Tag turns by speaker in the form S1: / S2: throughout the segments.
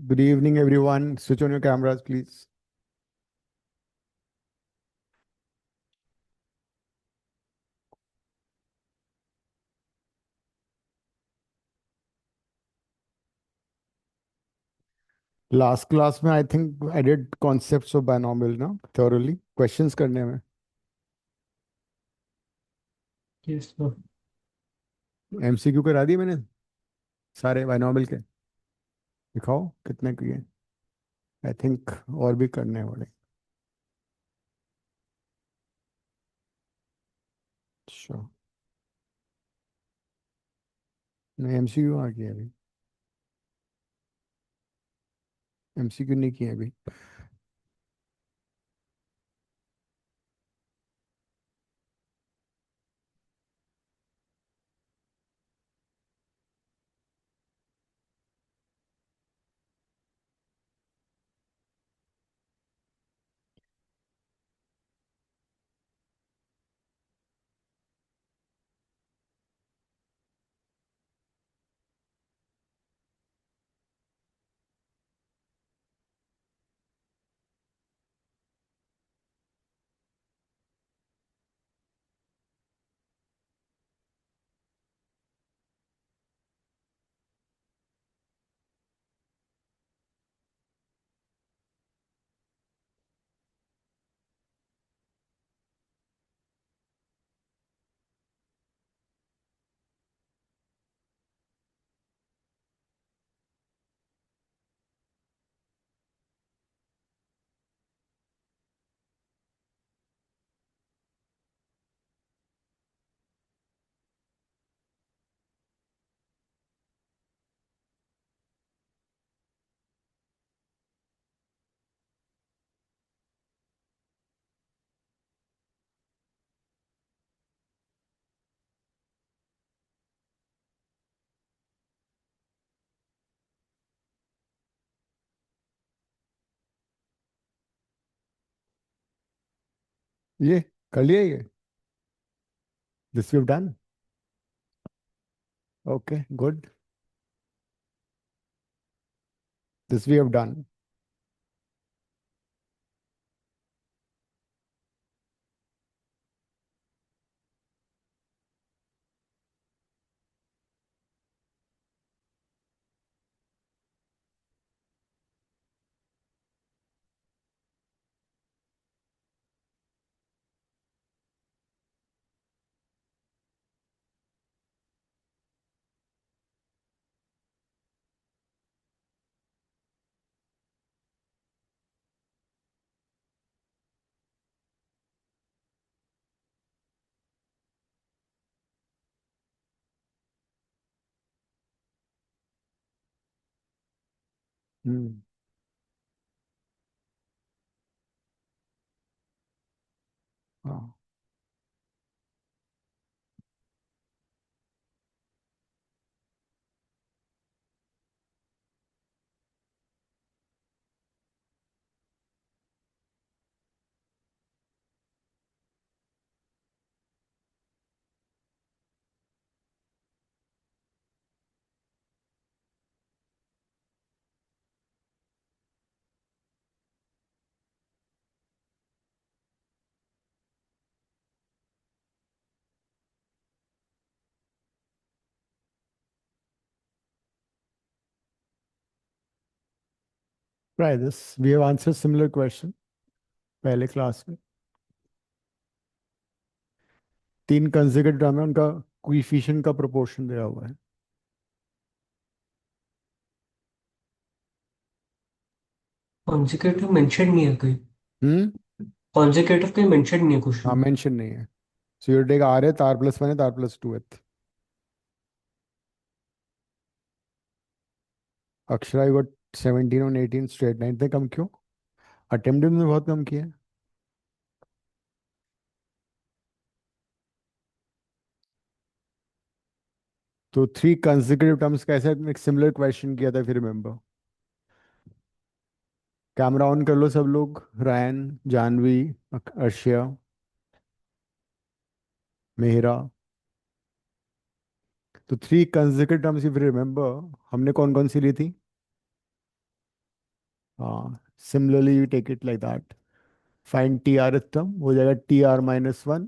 S1: Good evening, everyone. Switch on your cameras, please. Last class में I think I did concepts of binomial ना thoroughly questions करने में
S2: yes sir.
S1: MCQ करा दिए मैंने सारे binomial के। दिखाओ कितने किए। I think और भी करने वाले। अच्छा नहीं MCQ आ गया अभी। MCQ नहीं किए अभी। ये कर लिया ये। This we've done. Okay, good. This we have done. Hmm. हाँ। Try this. We have answered similar question पहले क्लास में। तीन कंसेक्यूटिव टर्म है उनका कोएफिशिएंट का प्रोपोर्शन दिया हुआ है।
S2: कॉन्जिक्यूटिव मेंशन नहीं है कहीं।
S1: हम्म।
S2: कॉन्जिक्यूटिव कहीं मेंशन नहीं है
S1: हाँ
S2: क्वेश्चन में।
S1: मेंशन नहीं है। सो यू टेक आर है तार प्लस वन है तार प्लस टू है। Akshara you got 17 on 18 straight line. इतने कम क्यों? अटेम्प्ट में बहुत कम किया है। तो थ्री कंसेक्यूटिव टर्म्स का ऐसा एक सिमिलर क्वेश्चन किया था फिर रिमेम्बर। कैमरा ऑन कर लो सब लोग। रायन, जानवी, अर्शिया, मेहरा। तो three consecutive terms if remember हमने कौन कौन सी ली थी? हाँ, similarly you take it like that. Find T R term हो जाएगा T R minus one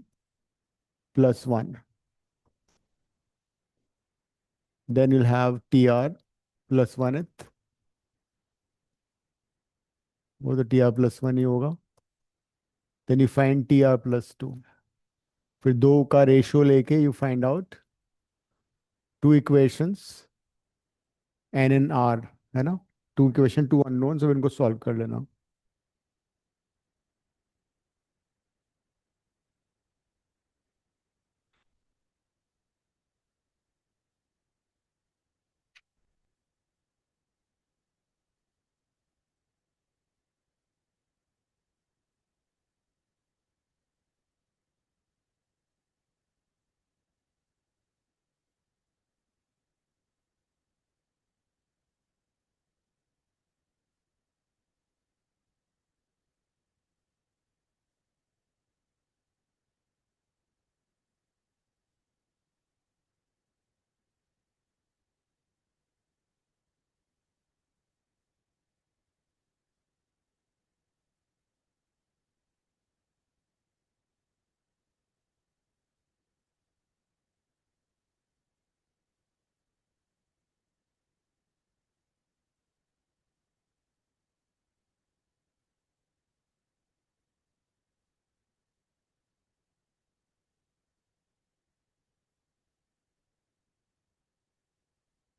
S1: plus one. Then you'll have T R plus one th. वो तो टी आर प्लस वन ही होगा. Then you find T R plus two. फिर दो का ratio लेके you find out to equations in N आर. R ना. टू इक्वेशन टू अननोन, सब इनको सॉल्व कर लेना.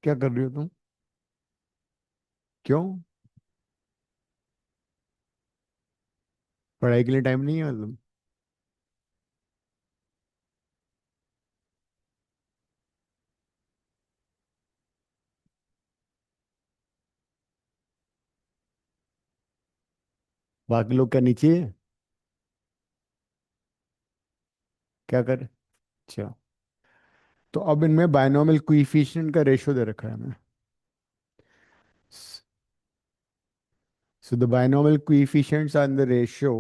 S1: क्या कर रही हो तुम? क्यों? पढ़ाई के लिए टाइम नहीं है मतलब? बाकी लोग क्या नीचे है? क्या कर? अच्छा. तो अब इनमें बायनोमियल कोएफिशिएंट का रेशियो दे रखा है हमें. So the binomial coefficients are in the ratio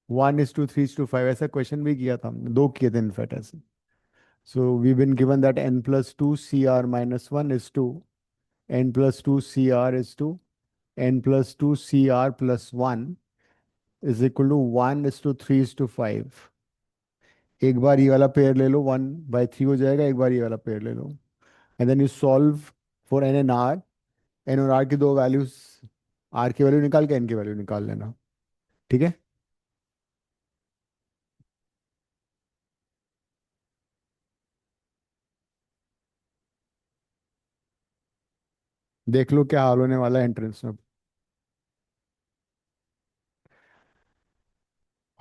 S1: 1:3:5. ऐसा क्वेश्चन भी किया था हमने, दो किए थे इनफैक्ट ऐसे. So we've been given that n plus 2 cr minus 1 is to n plus 2 cr is to n plus 2 cr plus 1 is equal to 1:3:5. एक बार ये वाला पेयर ले लो, 1/3 हो जाएगा. एक बार ये वाला पेयर ले लो. And then you solve for n N r. N और आर की दो वैल्यूज, आर की वैल्यू निकाल के एन की वैल्यू निकाल लेना. ठीक है. देख लो क्या हाल होने वाला है एंट्रेंस में.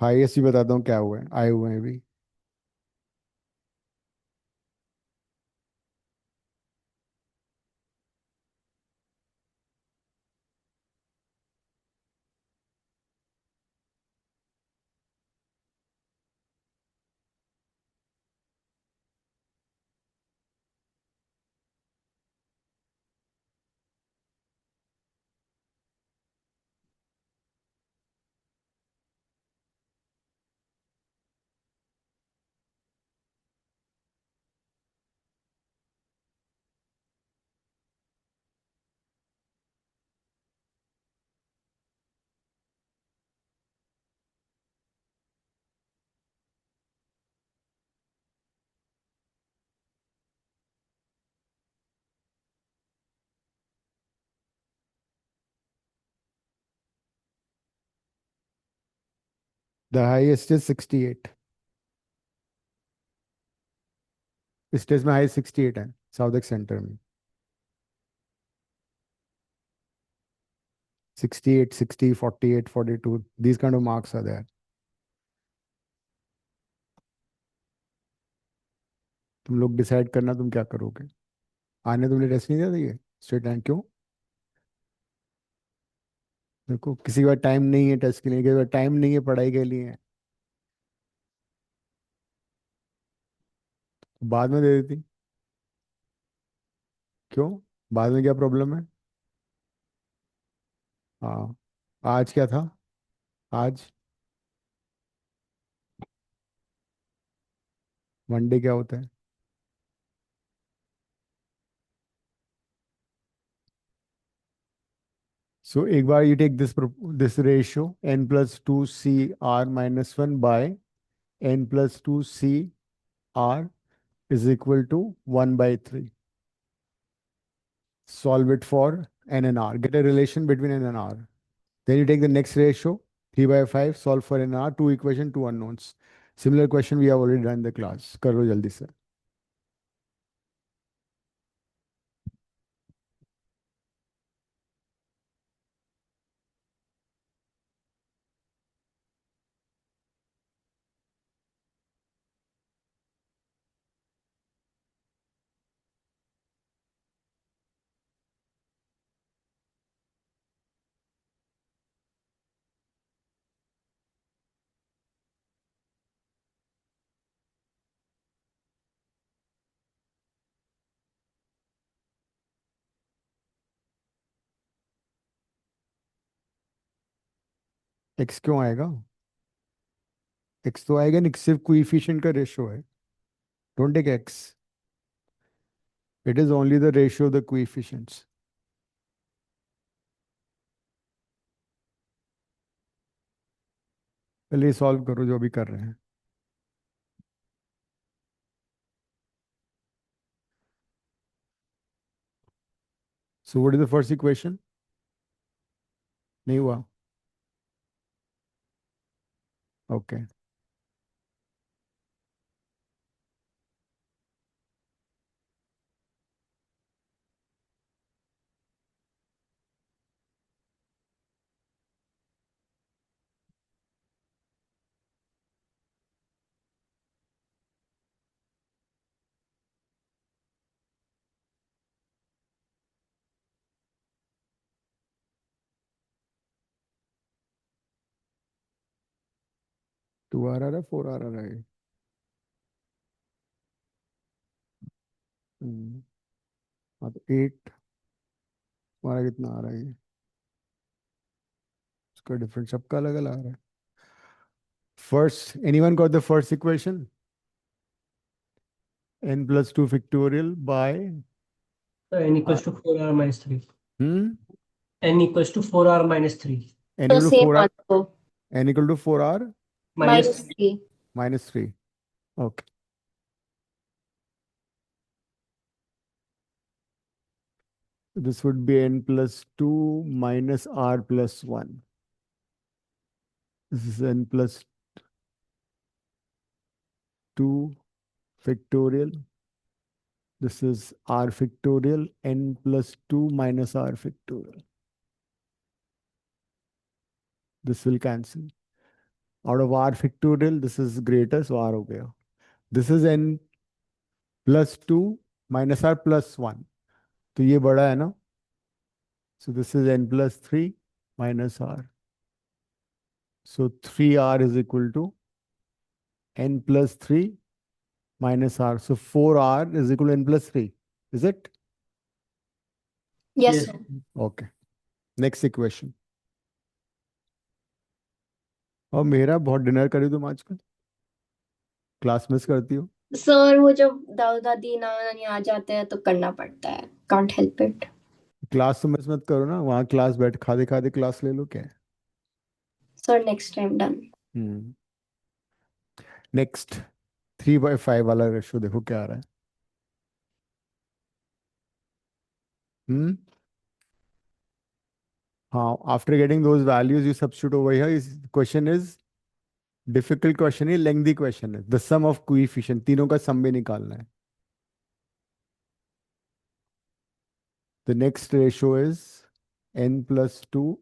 S1: हाईएस्ट ही बताता हूँ क्या हुआ है, आए हुए हैं अभी. The highest is 68. स्टेज में हाई 68 है साउथ एक्स सेंटर में. 68, 60, 48, 42, these kind of marks are there. तुम लोग डिसाइड करना तुम क्या करोगे. आने तुमने टेस्ट नहीं दिया था ये स्ट्रेट लाइन क्यों? देखो, किसी के पास टाइम नहीं है टेस्ट के लिए, किसी के पास टाइम नहीं है पढ़ाई के लिए. तो बाद में दे देती. क्यों? बाद में क्या प्रॉब्लम है? हाँ. आज क्या था? आज मंडे क्या होता है? So एक बार you take this ratio n plus 2 CR minus 1 by n plus 2 CR is equal to 1 by 3. Solve it for n and r. Get a relation between n and r. Then you take the next ratio, 3 by 5, solve for n and r, two equation, two unknowns. Similar question we have already done in the class. करो जल्दी से. x क्यों आएगा? x तो आएगा नहीं, सिर्फ coefficient का रेशियो है. Don't take x. It is only the ratio of the coefficients. पहले सॉल्व करो जो भी कर रहे हैं. So what is the first equation? नहीं हुआ. Okay. 2 आ रहा है, 4 आ रहा है. हाँ तो 8 हमारा कितना आ रहा है? उसका डिफरेंस सबका अलग अलग आ रहा है. First, anyone got the first equation? N plus 2 factorial by
S2: n
S1: uh,
S2: equals to 4r minus 3.
S1: hmm?
S2: n equals to 4r minus 3.
S1: N
S3: तो
S1: equal to
S3: same
S1: 4R.
S3: Answer
S1: N equal to 4R
S2: Minus
S3: minus
S2: 3.
S3: 3.
S1: minus 3. Okay. This would be N plus 2 minus R plus 1. This is N plus 2 factorial. This is R factorial. N plus 2 minus R factorial. This will cancel. Out of R factorial, this is greater, so R हो गया. This is N plus 2 minus R plus 1. तो ये बड़ा है ना? So this is N plus 3 minus R. So 3R is equal to N plus 3 minus R. So 4R is equal to N plus 3. Is it?
S3: Yes
S2: Yes.
S3: Sir.
S1: Okay. Next equation. और मेरा बहुत dinner करी तुम आजकल? Class miss करती हो?
S3: Sir वो जब दादा दादी नाना नानी आ जाते हैं तो करना पड़ता है. Can't help it.
S1: क्लास तो मिस मत करो ना, वहाँ क्लास बैठ खाते खाते क्लास ले लो क्या?
S3: Sir next time done.
S1: Next 3/5 वाला रेशियो देखो क्या आ रहा है. हम्म हाँ, after getting those values you substitute over here. इस क्वेश्चन इज डिफिकल्ट क्वेश्चन है, लेंथी क्वेश्चन है. द सम ऑफ कोएफिशिएंट, तीनों का सम भी निकालना है. The next ratio is n plus 2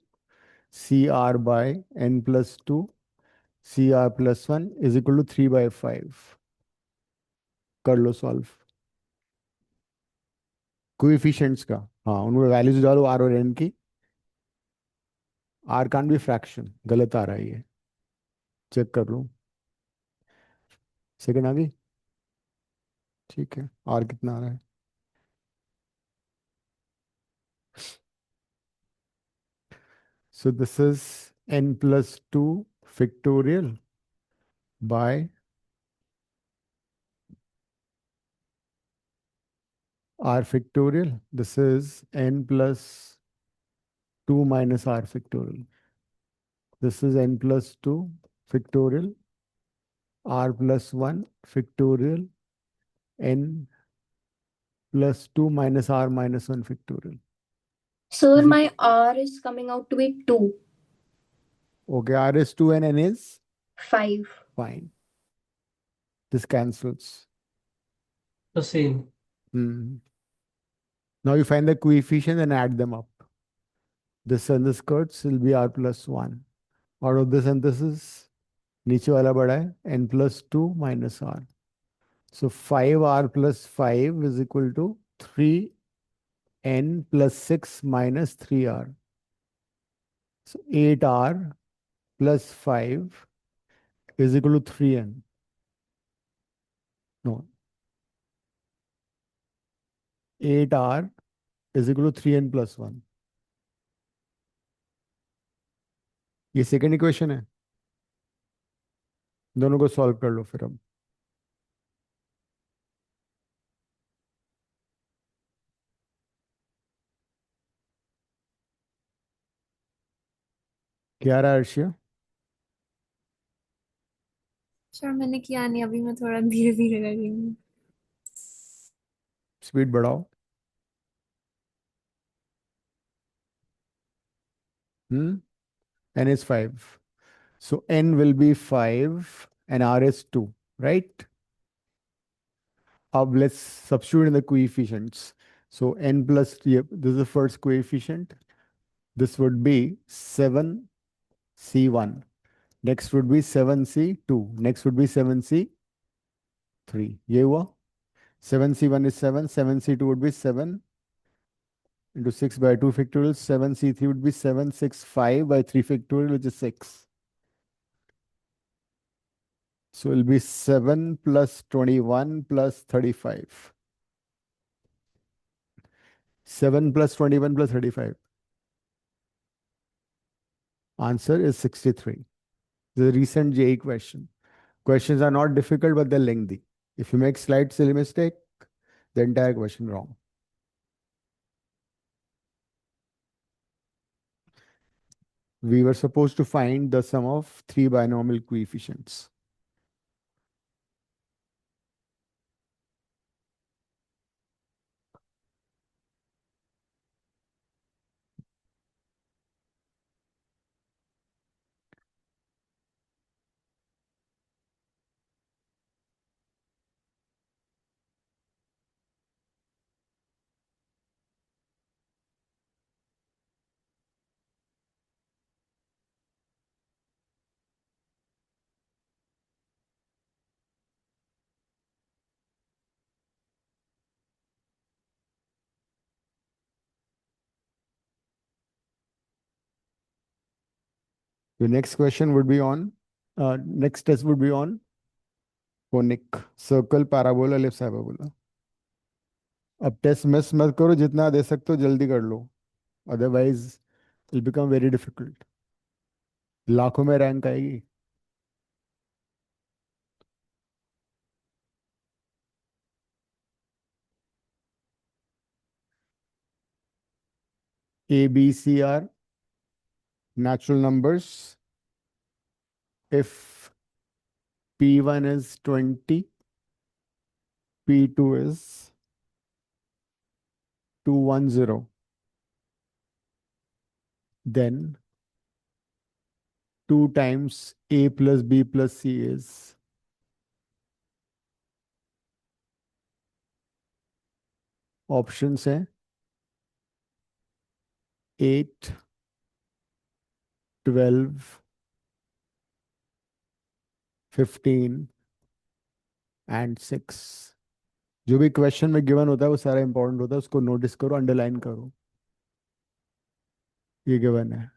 S1: CR by n plus 2 CR plus 1 is equal to 3/5. कर लो solve coefficients का. हाँ, उनमें वैल्यूज डालो r और n की. r कांट बी फ्रैक्शन, गलत आ रहा है ये. चेक कर लो. सेकंड आ गई. ठीक है, r कितना आ रहा है? So this is n plus 2 factorial by r factorial. This is n plus 2 minus r factorial. This is n plus 2 factorial, r plus 1 factorial, n plus 2 minus r minus 1 factorial.
S3: Sir,
S1: Is it-
S3: my R is coming out to be 2.
S1: Okay, r is 2 and n is
S3: 5.
S1: fine. This cancels.
S2: The same.
S1: Now you find the coefficient and add them up. This and the skirts will be r plus 1. Out of this and this is नीचे वाला बड़ा है n plus 2 minus r. So 5r plus 5 is equal to 3n plus 6 minus 3r. So 8r plus 5 is equal to 3n. No. 8r is equal to 3n plus 1. ये second equation है. दोनों को solve कर लो फिर अब. क्या रहा है अर्शिया?
S4: सर मैंने किया नहीं, अभी मैं थोड़ा धीरे धीरे कर रही हूँ।
S1: स्पीड बढ़ाओ. N is 5. So n will be 5 and r is 2, right? Now let's substitute in the coefficients. So n plus 3, this is the first coefficient. This would be 7c1. Next would be 7c2. Next would be 7c3. ये हुआ. 7c1 is 7. 7c2 would be 7 into 6 by 2 factorial. 7c3 would be 7, 6, 5 by 3 factorial, which is 6. So it will be 7 plus 21 plus 35. 7 plus 21 plus 35. Answer is 63. This is a recent JEE question. Questions are not difficult, but they're lengthy. If you make slight silly mistake, the entire question wrong. We were supposed to find the sum of 3 binomial coefficients. The next question would be on, next test would be on conic, circle, parabola, ellipse, hyperbola. अब test miss मत करो, जितना दे सकते हो जल्दी कर लो, otherwise it become very difficult. लाखों में रैंक आएगी. A, B, C are natural numbers. If P1 is 20, P2 is 210, then 2 times A plus B plus C is options हैं 8, 12, 15 एंड 6. जो भी क्वेश्चन में गिवन होता है वो सारा इंपॉर्टेंट होता है, उसको नोटिस करो, अंडरलाइन करो. ये गिवन है.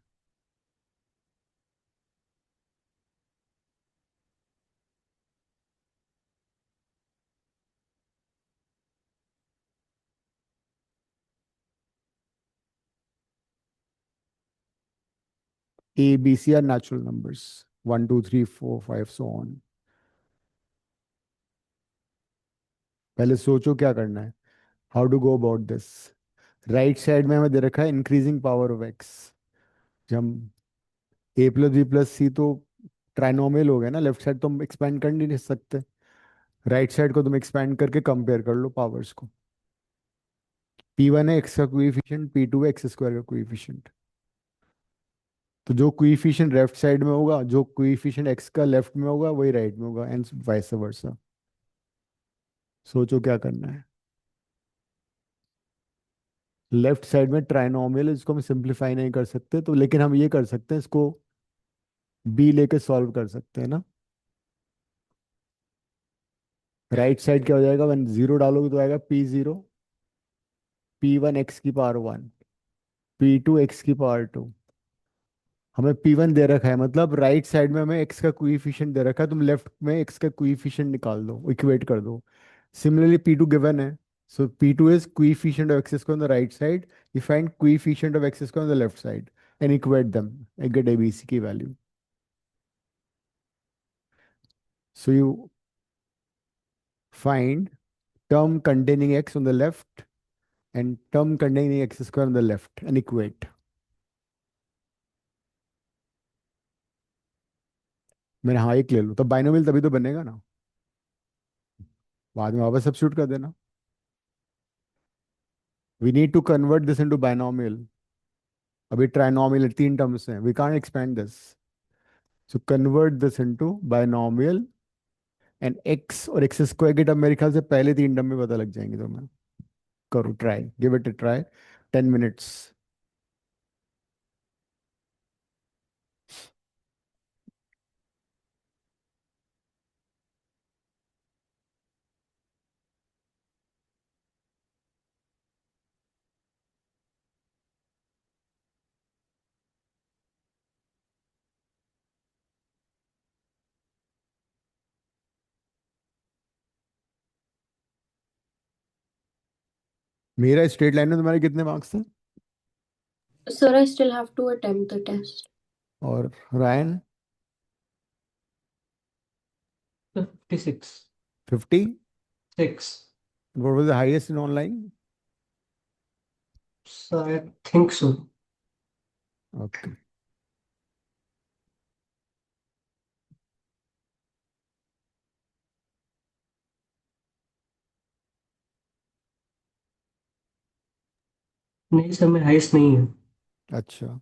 S1: A, B, C are natural numbers. 1, 2, 3, 4, 5, so on. पहले सोचो क्या करना है. How to go about this. Right side में हमें दे रखा है इंक्रीजिंग पावर ऑफ एक्स. जब हम ए प्लस बी प्लस सी तो ट्राइनोमियल हो गया ना, लेफ्ट साइड तो हम एक्सपेंड कर नहीं सकते, राइट साइड को तुम एक्सपेंड करके कंपेयर कर लो पावर्स को। P1 है एक्स का कोएफिशिएंट, P2 है एक्स स्क्वायर का कोएफिशिएंट। तो जो कोएफिशिएंट लेफ्ट साइड में होगा, जो कोएफिशिएंट एक्स का लेफ्ट में होगा, वही राइट में होगा, एंड वाइस वर्सा। सोचो क्या करना है। लेफ्ट साइड में ट्राइनोमियल है, इसको हम सिंप्लीफाई नहीं कर सकते, तो लेकिन हम ये कर सकते हैं, इसको बी लेके सॉल्व कर सकते हैं ना। राइट साइड क्या हो जाएगा, वन जीरो डालोगे तो आएगा P0, P1 एक्स की पावर 1, P2 एक्स की पावर 2। हमें P1 दे रखा है, मतलब राइट साइड में हमें एक्स का कोएफिशिएंट दे रखा है, तुम लेफ्ट में एक्स का कोएफिशिएंट निकाल दो, इक्वेट कर दो। सिमिलरली P2 गिवन है, सो P2 is coefficient of x square on the right side, you find coefficient of x square on the left side and equate them and get ABC की value. So you find term containing x on the left and term containing x square on the left and equate. मैंने हाँ एक ले लो, तो binomial तभी तो बनेगा ना, बाद में वापस सब्स्टिट्यूट कर देना। We need to convert this into binomial. अभी ट्राइनोमियल तीन टर्म्स हैं, we can't expand this, so convert this into binomial and X और एक्स स्क्वायर की टर्म मेरे ख्याल से पहले तीन टर्म में पता लग जाएंगे तुम्हें। करो try, give it a try, 10 minutes। मेरा स्ट्रेट लाइन में तुम्हारे कितने मार्क्स थे?
S3: Sir, I still have to attempt the test.
S1: और Ryan?
S2: 56.
S1: 50?
S2: 6.
S1: What was the highest in online?
S2: So I think so.
S1: Okay.
S2: नहीं सर, मैं हाइस्ट नहीं है।
S1: अच्छा।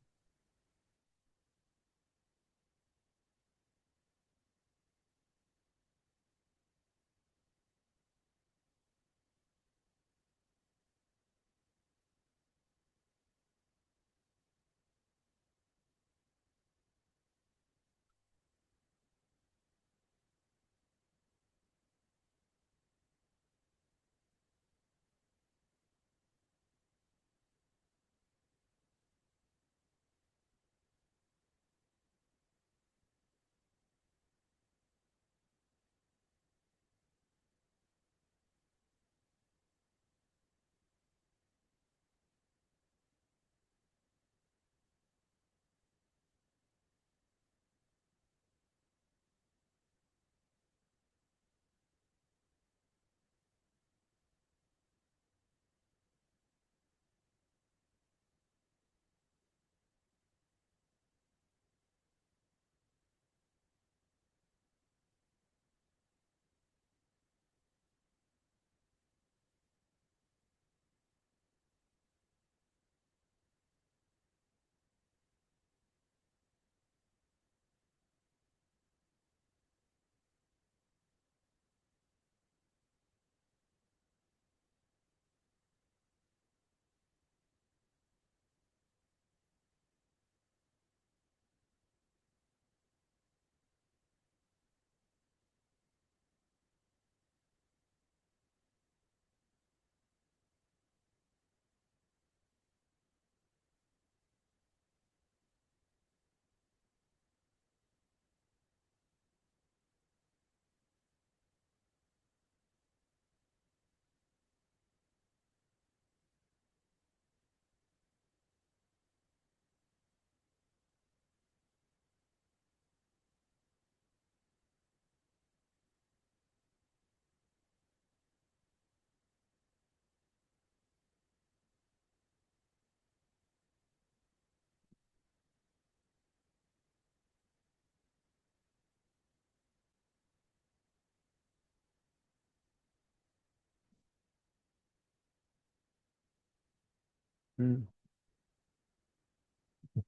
S1: हम्म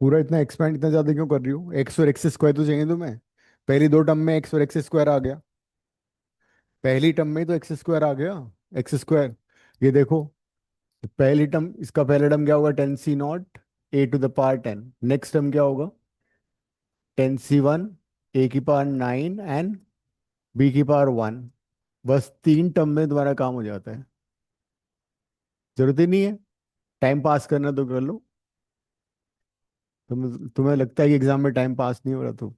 S1: पूरा इतना एक्सपेंड इतना ज्यादा क्यों कर रही हूँ? एक्स और एक्स स्क्वायर तो चाहिए तुम्हें। पहली दो टर्म में एक्स और एक्स स्क्वायर आ गया। पहली टर्म में तो एक्स स्क्वायर आ गया। X square. ये देखो, पहली टर्म, इसका पहला टर्म क्या होगा? 10c0 a⁻10। नेक्स्ट टर्म क्या होगा? 10c1 a⁻9 and b⁻1। बस तीन टर्म में तुम्हारा काम हो जाता है। जरूरत ही नहीं है, टाइम पास करना तो कर लो। तुम्हें लगता है कि एग्जाम में टाइम पास नहीं हो रहा तो?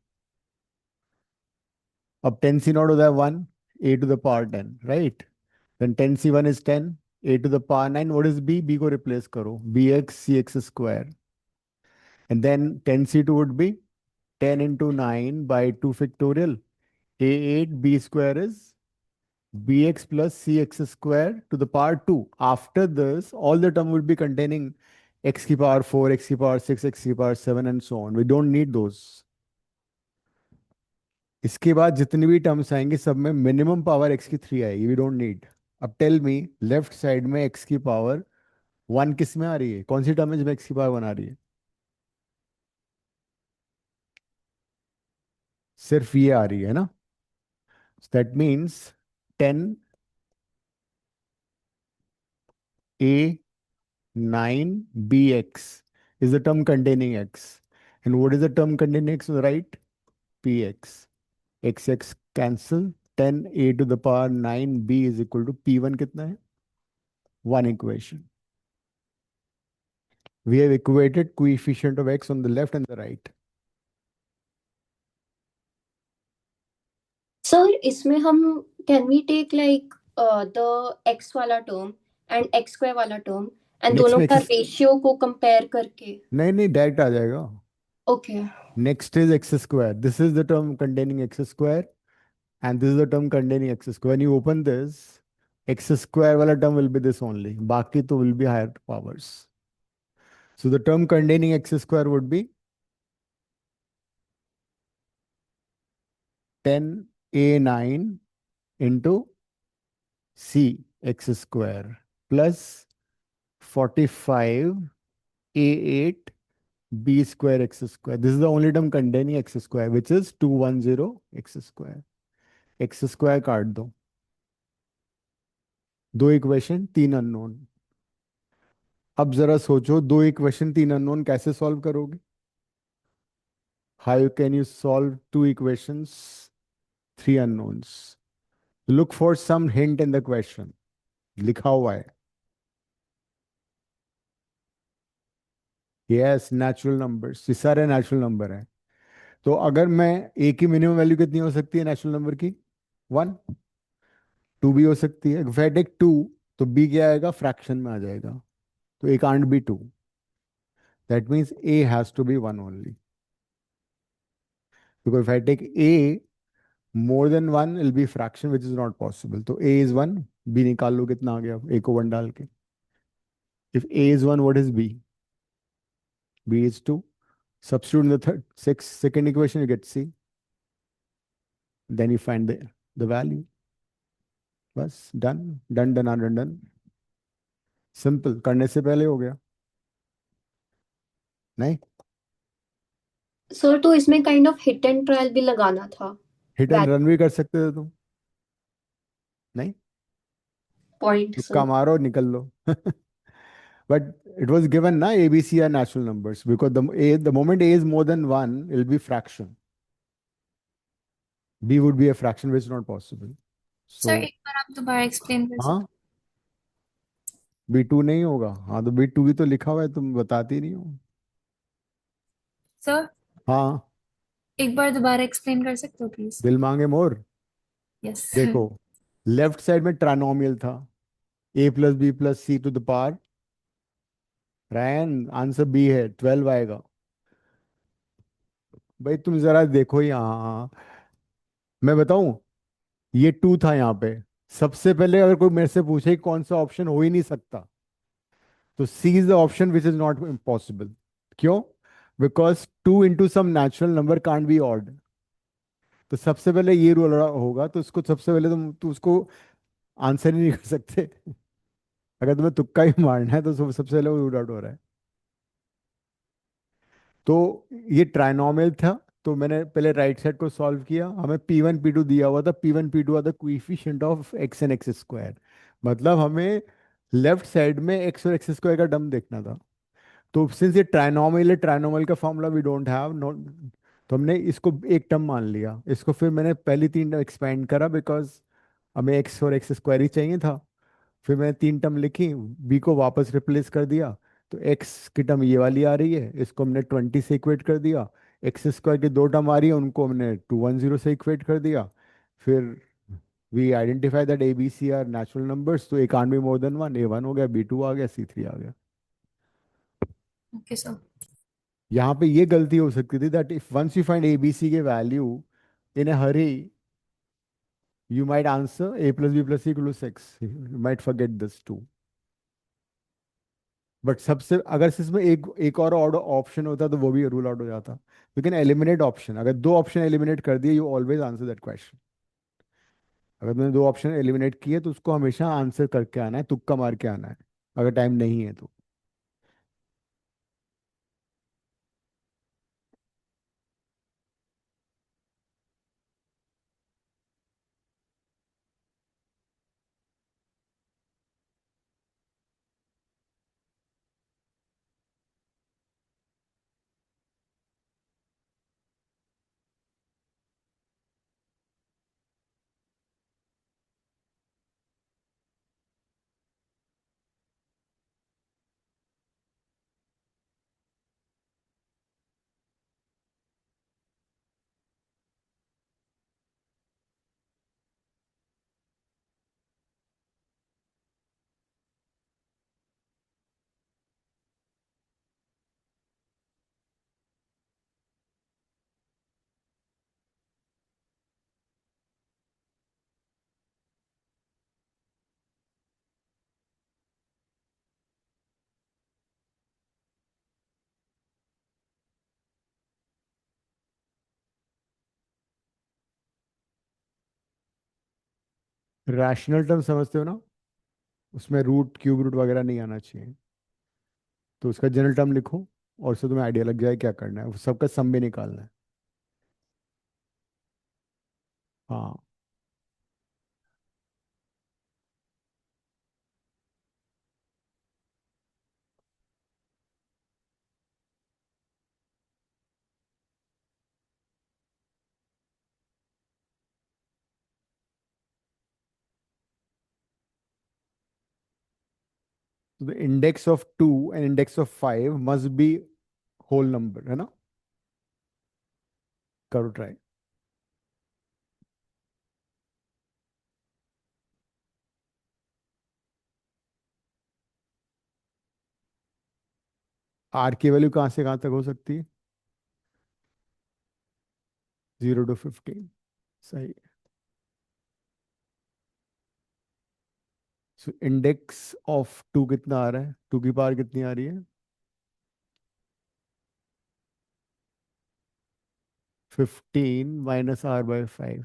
S1: अब 10c0 होता है 1 a⁻10, right? Then 10c1 is 10 a⁻9। What is b? b को रिप्लेस करो, bx cx square. And then 10c2 would be 10 into 9 by 2 factorial a8 b square is bx plus cx square to the power 2. After this, all the term will be containing x की power 4, x की power 6, x की power 7 and so on. We don't need those. इसके बाद जितनी भी terms आएंगे सब में मिनिमम पावर x की 3 आएगी। We don't need. अब टेल मी, लेफ्ट साइड में x की पावर 1 किस में आ रही है? कौन सी टर्म है जिसमें x की पावर 1 आ रही है? सिर्फ ये आ रही है ना? That means 10 a 9bx is the term containing x. And what is the term containing x on the right? px. x cancel. 10 a to the power 9b is equal to p1 कितना है? 1 equation. We have equated coefficient of x on the left and the right.
S3: Sir इसमें हम can we take like the x वाला term and x square वाला term and
S1: Next
S3: दोनों
S1: में
S3: का
S1: x
S3: ratio को कंपेयर करके?
S1: नहीं नहीं, डायरेक्ट आ जाएगा।
S3: Okay
S1: Next is x square. This is the term containing x square and this is the term containing x square. When you open this, x square wala term will be this only. Baki to will be higher powers. So the term containing x square would be 10a9 into c x square plus 45a8 b square x square. This is the only term containing x square, which is 210 x square. x square काट दो। दो equation तीन unknown. अब जरा सोचो, दो equation तीन unknown कैसे सॉल्व करोगे? How can you solve two equations three unknowns? Look for some hint in the question. लिखा हुआ है। Yes, natural numbers. ये सारे नेचुरल नंबर है। तो अगर मैं ए की मिनिमम वैल्यू कितनी हो सकती है नेचुरल नंबर की? 1। 2 भी हो सकती है। इफ आई टेक 2 तो बी क्या आएगा? फ्रैक्शन में आ जाएगा। तो a can't be 2। That means a has to be 1 only. Because if I take a more than 1 will be fraction, which is not possible. So a is 1, b निकाल लो कितना आ गया a को 1 डाल के। If a is 1, what is b? b is 2. Substitute in the second equation, you get c. Then you find the value. बस done, done, done, done, done. Simple, करने से पहले हो गया। नहीं,
S3: सर तो इसमें kind of hit and trial भी लगाना था।
S1: हिट एंड रन भी कर सकते थे तुम। नहीं,
S3: पॉइंट
S1: तुक्का
S3: सर।
S1: मारो निकल लो। But it was given na ABC are natural numbers because the moment a is more than 1, it will be fraction. B would be a fraction, which is not possible.
S4: Sir
S1: So
S4: एक बार आप दोबारा explain कर
S1: हाँ,
S4: सकते
S1: B2 नहीं होगा। हाँ तो B2 भी तो लिखा हुआ है, तुम बताती नहीं हो।
S4: सर
S1: हाँ,
S4: एक बार दोबारा एक्सप्लेन कर सकते हो प्लीज?
S1: दिल मांगे मोर।
S4: यस
S1: देखो, लेफ्ट साइड में ट्राइनोमियल था, a plus b plus c to the power. रैन आंसर बी है, 12 आएगा। भाई तुम जरा देखो यहाँ, मैं बताऊं, ये 2 था यहाँ पे। सबसे पहले अगर कोई मेरे से पूछे कि कौन सा ऑप्शन हो ही नहीं सकता, तो c is the option which is not impossible. क्यों? Because 2 into some natural number can't be odd. तो सबसे पहले ये रूल होगा, तो उसको सबसे पहले तुम तो उसको आंसर ही नहीं कर सकते। अगर तुम्हें तुक्का ही मारना है तो सबसे पहले रूल आउट हो रहा है। तो ये ट्राइनोमियल था, तो मैंने पहले राइट साइड को सॉल्व किया। हमें P1 P2 दिया हुआ था। P1 P2 are the coefficient of x and x square. मतलब हमें लेफ्ट साइड में एक्स और एक्स स्क्वायर का टर्म देखना था। तो सिंस ये ट्राइनोमियल है, ट्राइनोमियल का formula we don't have, not, तो हमने इसको एक टर्म मान लिया। इसको फिर मैंने पहली तीन एक्सपेंड करा, बिकॉज हमें एक्स और एक्स स्क्वायर ही चाहिए था। फिर मैंने तीन टर्म लिखी, बी को वापस रिप्लेस कर दिया। तो एक्स की टर्म ये वाली आ रही है, इसको हमने 20 से इक्वेट कर दिया। एक्स स्क्वायर की दो टर्म आ रही है, उनको हमने 210 से इक्वेट कर दिया। फिर we identify that a b c are natural numbers, तो a can't be more than one, A1 हो गया, B2 आ गया, C3 आ गया।
S4: Okay sir.
S1: यहाँ पे ये गलती हो सकती थी that if once you find a b c के value in a hurry, you might answer a plus b plus c equal to 6. You might forget this too. But सबसे अगर इसमें एक एक और ऑप्शन होता तो वो भी रूल आउट हो जाता। You can eliminate option. अगर दो ऑप्शन एलिमिनेट कर दिए, you always answer that question. अगर तुमने दो ऑप्शन एलिमिनेट किए तो उसको हमेशा आंसर करके आना है, तुक्का मार के आना है, अगर टाइम नहीं है तो। रैशनल टर्म समझते हो ना, उसमें रूट क्यूब रूट वगैरह नहीं आना चाहिए। तो उसका जनरल टर्म लिखो, और उससे तुम्हें आइडिया लग जाए क्या करना है। सबका सम भी निकालना है। हाँ। तो the index of 2 and index of 5 must be whole number, है ना। करो ट्राई। आर की वैल्यू कहाँ से कहाँ तक हो सकती है? 0 to 15। सही। सो इंडेक्स ऑफ 2 कितना आ रहा है? 2 की पावर कितनी आ रही है? 15 minus r by 5।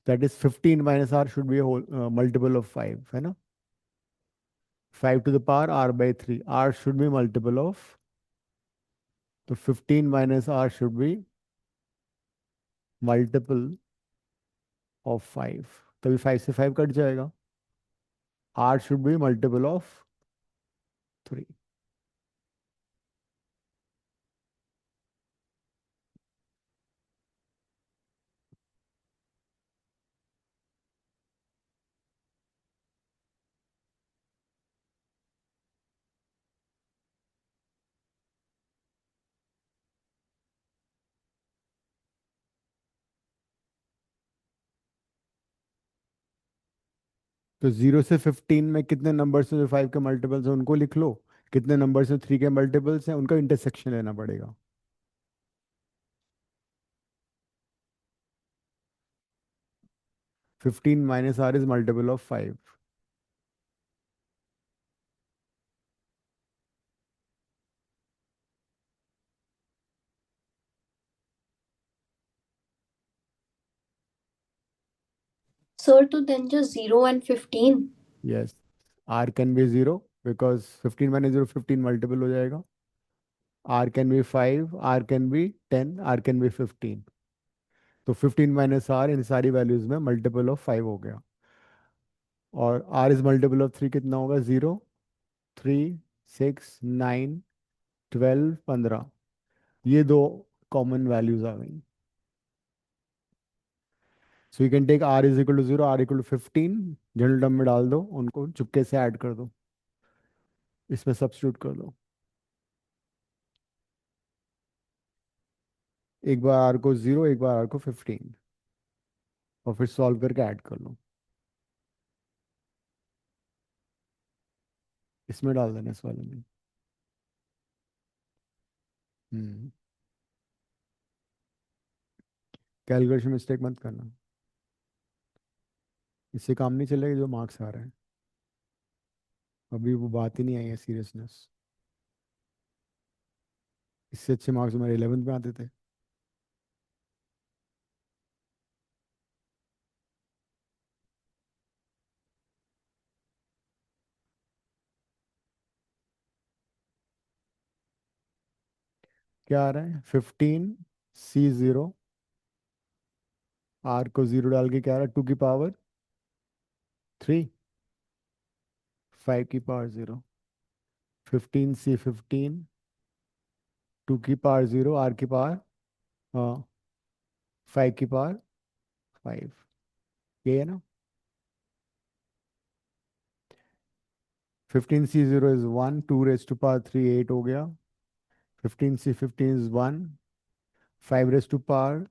S1: That is 15 minus r should be whole multiple of 5, है ना। 5 to the power r by 3, r should be multiple of, तो 15 minus r should be multiple of 5। तभी 5 से 5 कट जाएगा। r should be multiple of 3। तो 0 से 15 में कितने नंबर्स हैं जो 5 के मल्टीपल्स हैं, उनको लिख लो। कितने नंबर्स हैं 3 के मल्टीपल्स हैं, उनका इंटरसेक्शन लेना पड़ेगा। 15 minus r is multiple of 5।
S3: Sir, to then just 0 and 15.
S1: Yes. R can be 0 because 15 minus 0 15 multiple हो जाएगा. R can be 5, R can be 10, R can be 15. तो 15 माइनस R इन सारी वैल्यूज में multiple of 5 हो गया. और R is multiple of 3 कितना होगा? 0, 3, 6, 9, 12, 15. ये दो कॉमन वैल्यूज आ गई. So you can take R is equal to 0, R equal to 15, general term में डाल दो, उनको चुपके से ऐड कर दो, इसमें सब्स्टिट्यूट कर दो. एक बार R को 0, एक बार R को 15, और फिर सॉल्व करके ऐड कर लो. इसमें डाल देना, इस वाले में. हम्म. कैलकुलेशन मिस्टेक मत करना, इससे काम नहीं चलेगा जो मार्क्स आ रहे हैं. अभी वो बात ही नहीं आई है सीरियसनेस. इससे अच्छे मार्क्स हमारे 11th में आते थे. क्या आ रहा है? 15 C0, R को 0 डाल के क्या आ रहा है? 2 की पावर 3, 5 की पावर 0. 15C15, 2 की पावर 0, R की पावर, हाँ, 5 की पावर 5. ये है ना? 15C0 is 1, 2 raise to power 3 8 हो गया. 15C15 is 1, 5 raise to power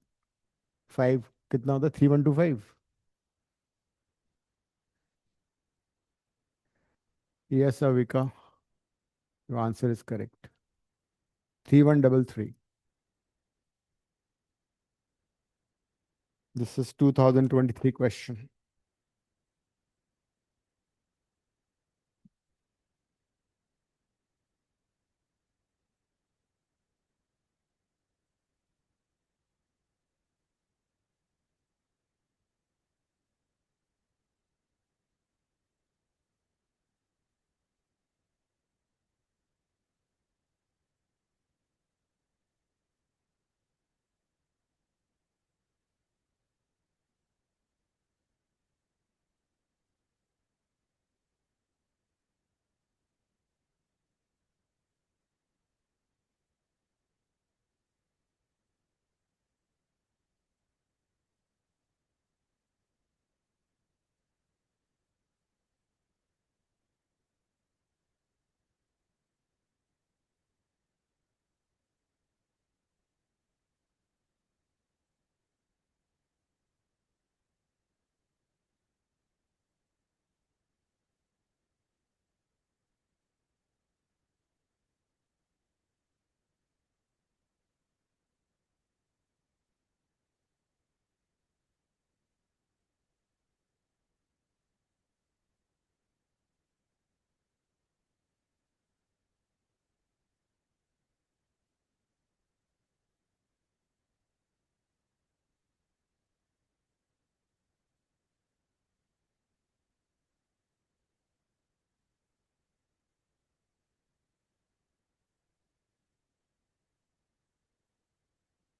S1: 5 कितना होता है? 3125. Yes Avika, your answer is correct. 3133. This is 2023 question.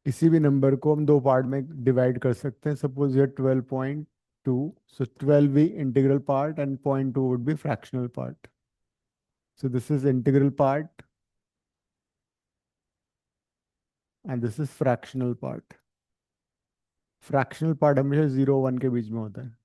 S1: किसी भी नंबर को हम दो पार्ट में डिवाइड कर सकते हैं. सपोज ये 12.2, so 12 be integral part and 0.2 would be fractional part. So this is integral part and this is fractional part. Fractional part हमेशा 0 1 के बीच में होता है.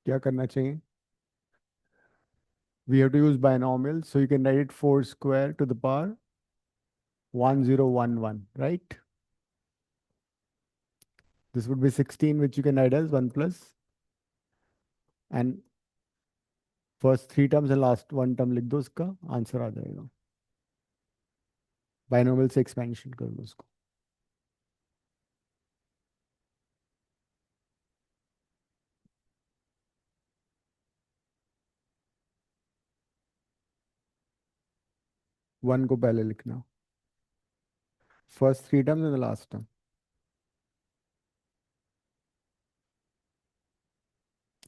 S1: क्या करना चाहिए? We have to use binomial, so you can write it 4 square to the power 1011, right? This would be 16, which you can write as 1 plus, and first 3 terms and last 1 term लिख दो, उसका आंसर आ जाएगा. Binomial से expansion कर लो उसको. One को पहले लिखना, first 3 terms and the last term.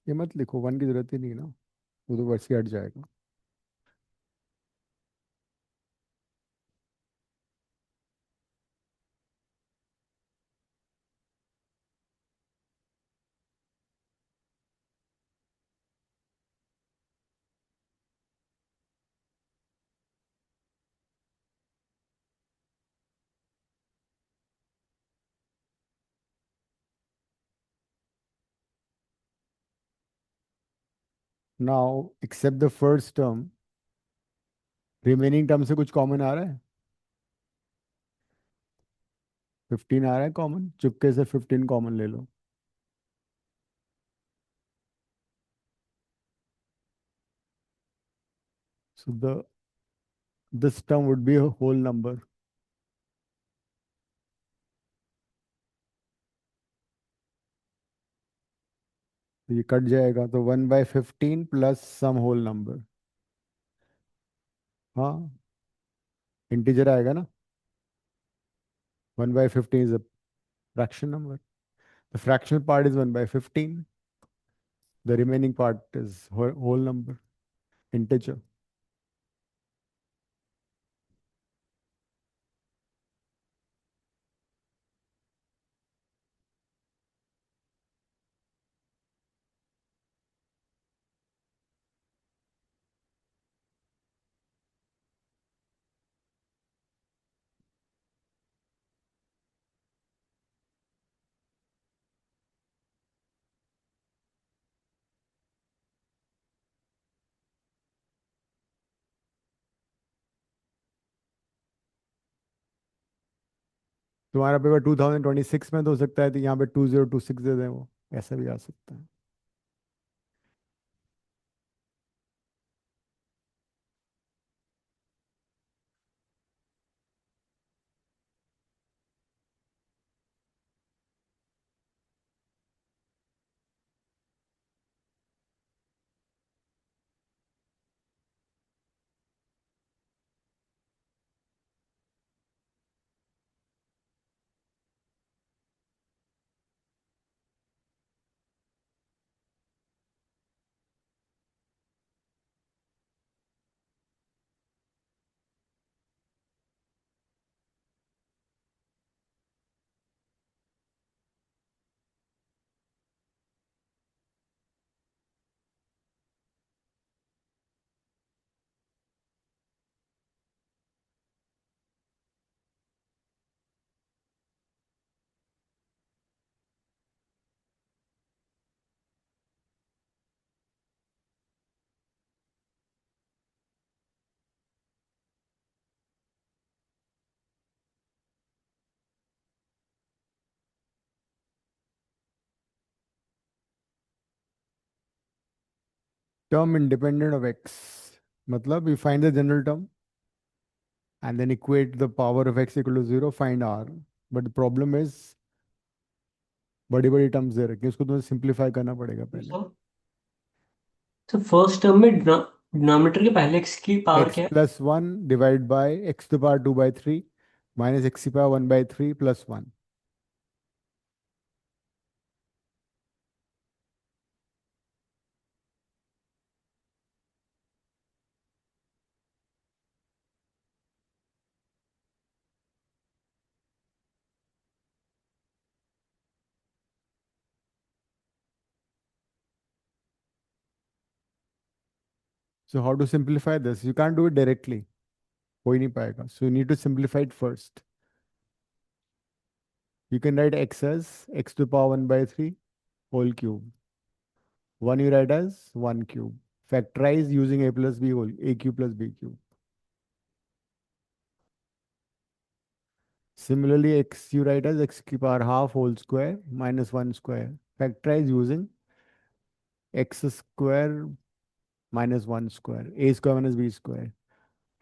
S1: ये मत लिखो, वन की जरूरत ही नहीं है ना, वो तो वर्ड से हट जाएगा. Now except the first term, remaining term से कुछ कॉमन आ रहा है? 15 आ रहा है कॉमन, चुपके से 15 कॉमन ले लो. So this term would be a whole number. तो ये कट जाएगा, तो 1/15 प्लस सम होल नंबर. हाँ, इंटीजर आएगा ना. 1/15 is a fraction number. The fractional part is 1/15. The remaining part is whole number, integer. तुम्हारा पेपर 2026 में तो हो सकता है, तो यहाँ पे 2026 दे दें, वो ऐसा भी आ सकता है. Term independent of x, मतलब you find the general term and then equate the power of x equal to 0, find r. But the problem is बड़ी बड़ी टर्म्स दे रखी है, उसको तुम्हें सिंप्लीफाई करना पड़ेगा पहले.
S2: तो फर्स्ट टर्म में डिनोमिनेटर के पहले x की पावर
S1: x
S2: क्या है?
S1: plus 1 divided by x to the power 2/3 minus x to the power 1/3 plus 1. So how to simplify this? You can't do it directly. हो ही नहीं पाएगा. So you need to simplify it first. You can write x as x to the power 1/3 whole cube. 1 you write as 1 cube. Factorize using a plus b whole, a cube plus b cube. Similarly, x you write as x to the power half whole square minus 1 square. Factorize using x square minus 1 square, a square minus b square.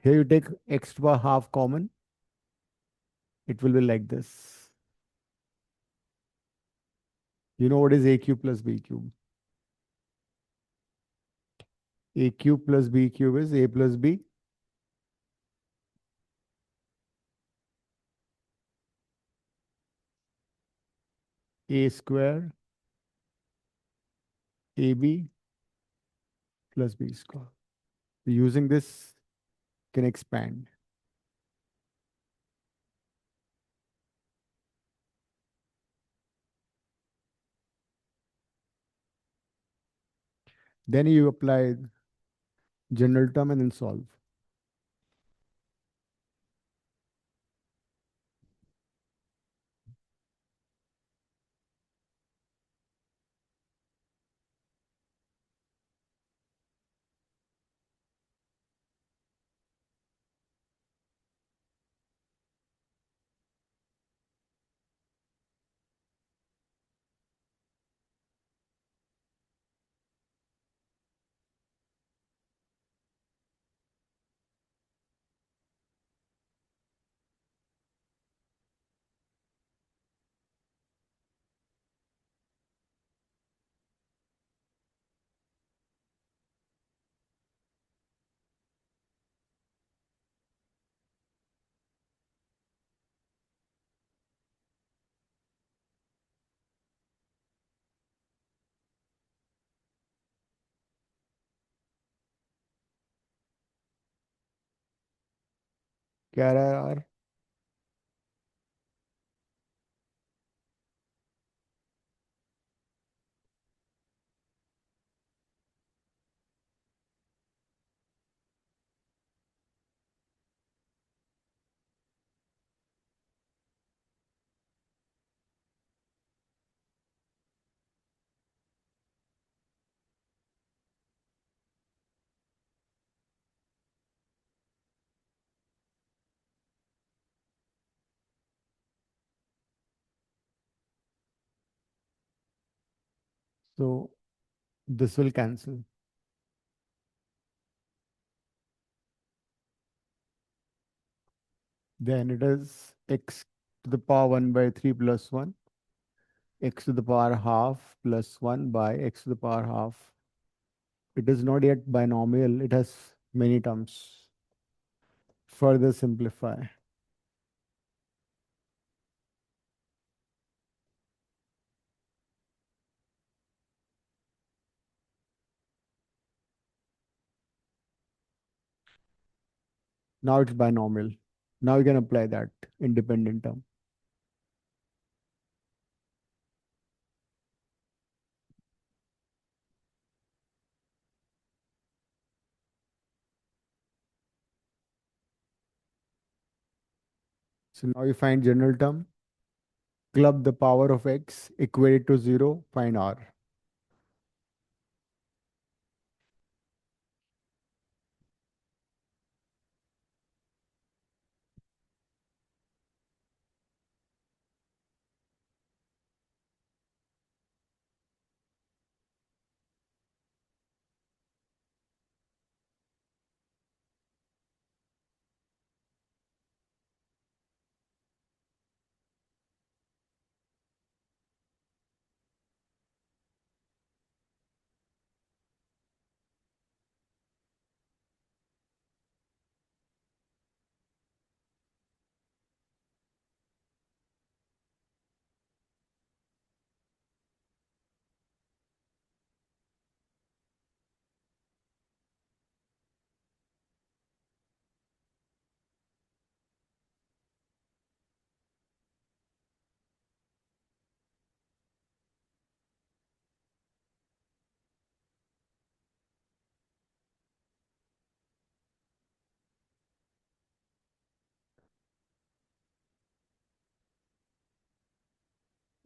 S1: Here you take x to the power half common. It will be like this. You know what is a cube plus b cube? A cube plus b cube is a plus b a square ab plus b square. Using this can expand. Then you apply general term and then solve. क्या रहा है यार? So this will cancel. Then it is x to the power 1 by 3 plus 1, x to the power half plus 1 by x to the power half. It is not yet binomial. It has many terms. Further simplify. Now it's binomial. Now you can apply that independent term. So now you find general term. Club the power of x equated to 0, find r.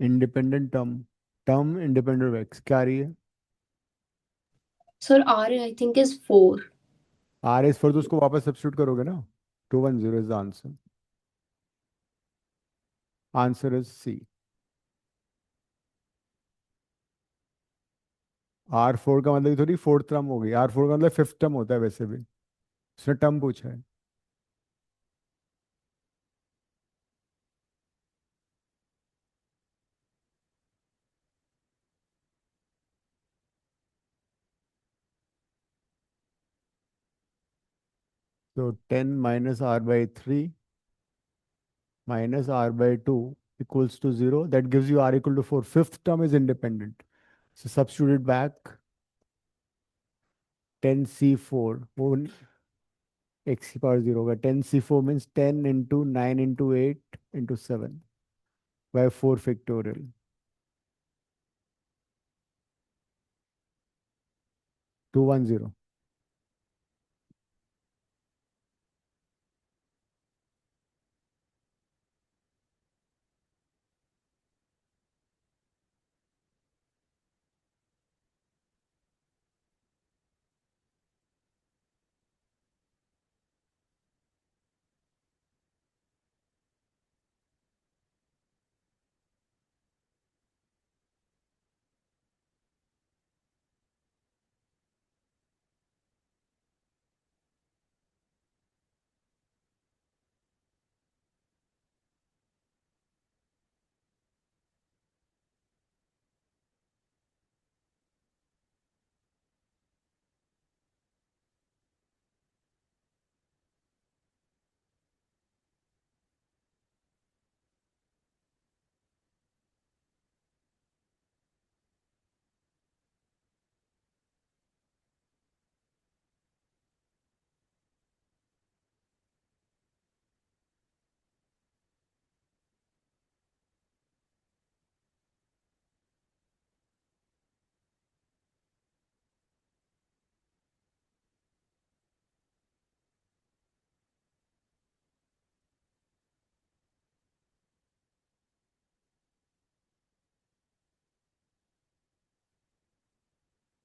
S1: Independent term. Term independent of x. क्या आ रही है?
S3: Sir, R I think is 4.
S1: R is 4, तो उसको वापस substitute करोगे ना. 210 is the answer. Answer is C. R4 का मतलब थोड़ी फोर्थ टर्म हो गई. R4 का मतलब फिफ्थ टर्म होता है वैसे भी. उसने टर्म पूछा है. तो 10 - R/3 minus R/2 equals to 0. That gives you R equal to 4. Fifth term is independent. So substitute it back. 10C4. वो x की पावर 0 होगा. 10C4 means 10 into 9 into 8 into 7 by 4 factorial. 210.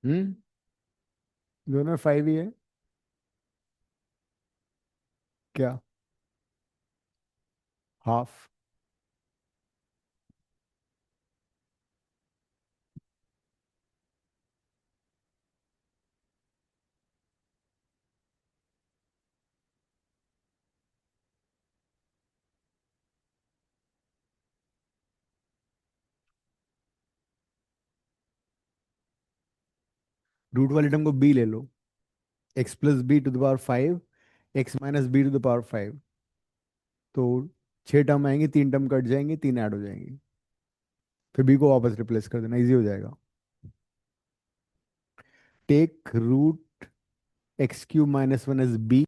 S1: हम्म. दोनों 5 ही है. क्या? हाफ. रूट वाले term को b ले लो. x+b⁵ x - b⁵. तो 6 टर्म आएंगे, 3 टर्म कट जाएंगे, 3 ऐड हो जाएंगे. फिर b को वापस रिप्लेस कर देना, इजी हो जाएगा. Take root x³ - 1 as b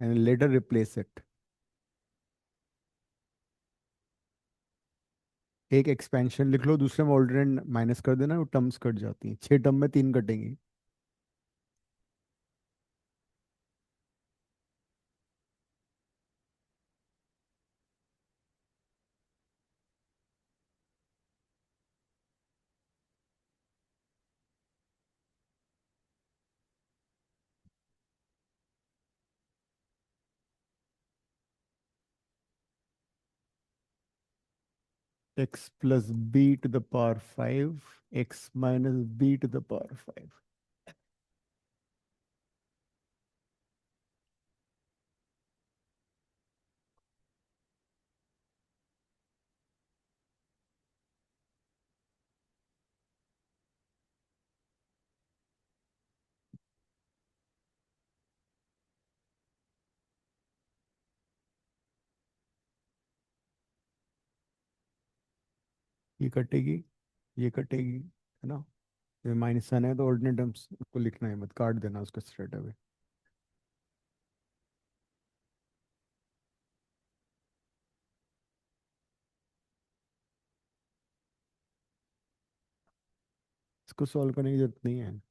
S1: and later replace it. एक एक्सपेंशन लिख लो, दूसरे में ऑल्टरनेट माइनस कर देना, वो टर्म्स कट जाती हैं. 6 टर्म में 3 कटेंगी. x+b⁵ x - b⁵. ये कटेगी, ये कटेगी, है ना. ये माइनस साइन है तो ऑल्टरनेट टर्म्स को लिखना है, मत काट देना उसको स्ट्रेट अवे. इसको सॉल्व करने की जरूरत नहीं है.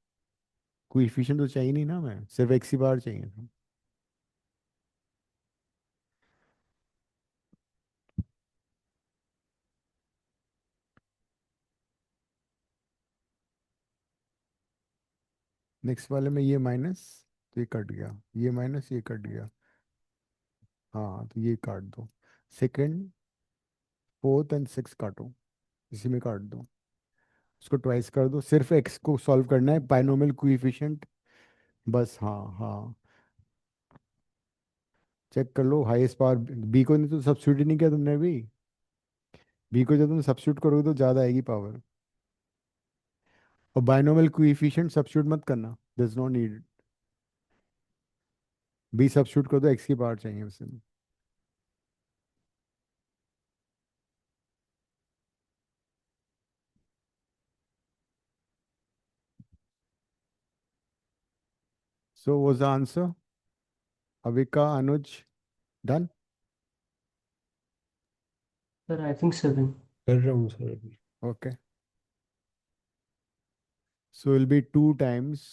S1: कोएफिशिएंट तो चाहिए नहीं ना, मैं सिर्फ x ही बार चाहिए था. नेक्स्ट वाले में ये माइनस, तो ये कट गया, ये माइनस ये कट गया, हाँ तो ये काट दो। सेकंड, फोर्थ एंड सिक्स काटो, इसी में काट दो, उसको ट्वाइस कर दो। सिर्फ एक्स को सॉल्व करना है, बाइनोमियल कोएफिशिएंट बस। हाँ हाँ, चेक कर लो हाईएस्ट पावर। बी को नहीं तो सब्स्टिट्यूट नहीं किया तुमने अभी, बी को जब तुम सब्स्टिट्यूट करोगे तो ज़्यादा आएगी पावर। और बाइनोमियल कोएफिशिएंट सब्स्टिट्यूट मत करना, this no need. B substitute कर दो, एक्स की पावर चाहिए उसे। So was the answer Avika, Anuj, done?
S2: Sir I think 7।
S5: कर रहा हूँ सर अभी।
S1: Okay, so will be 2 times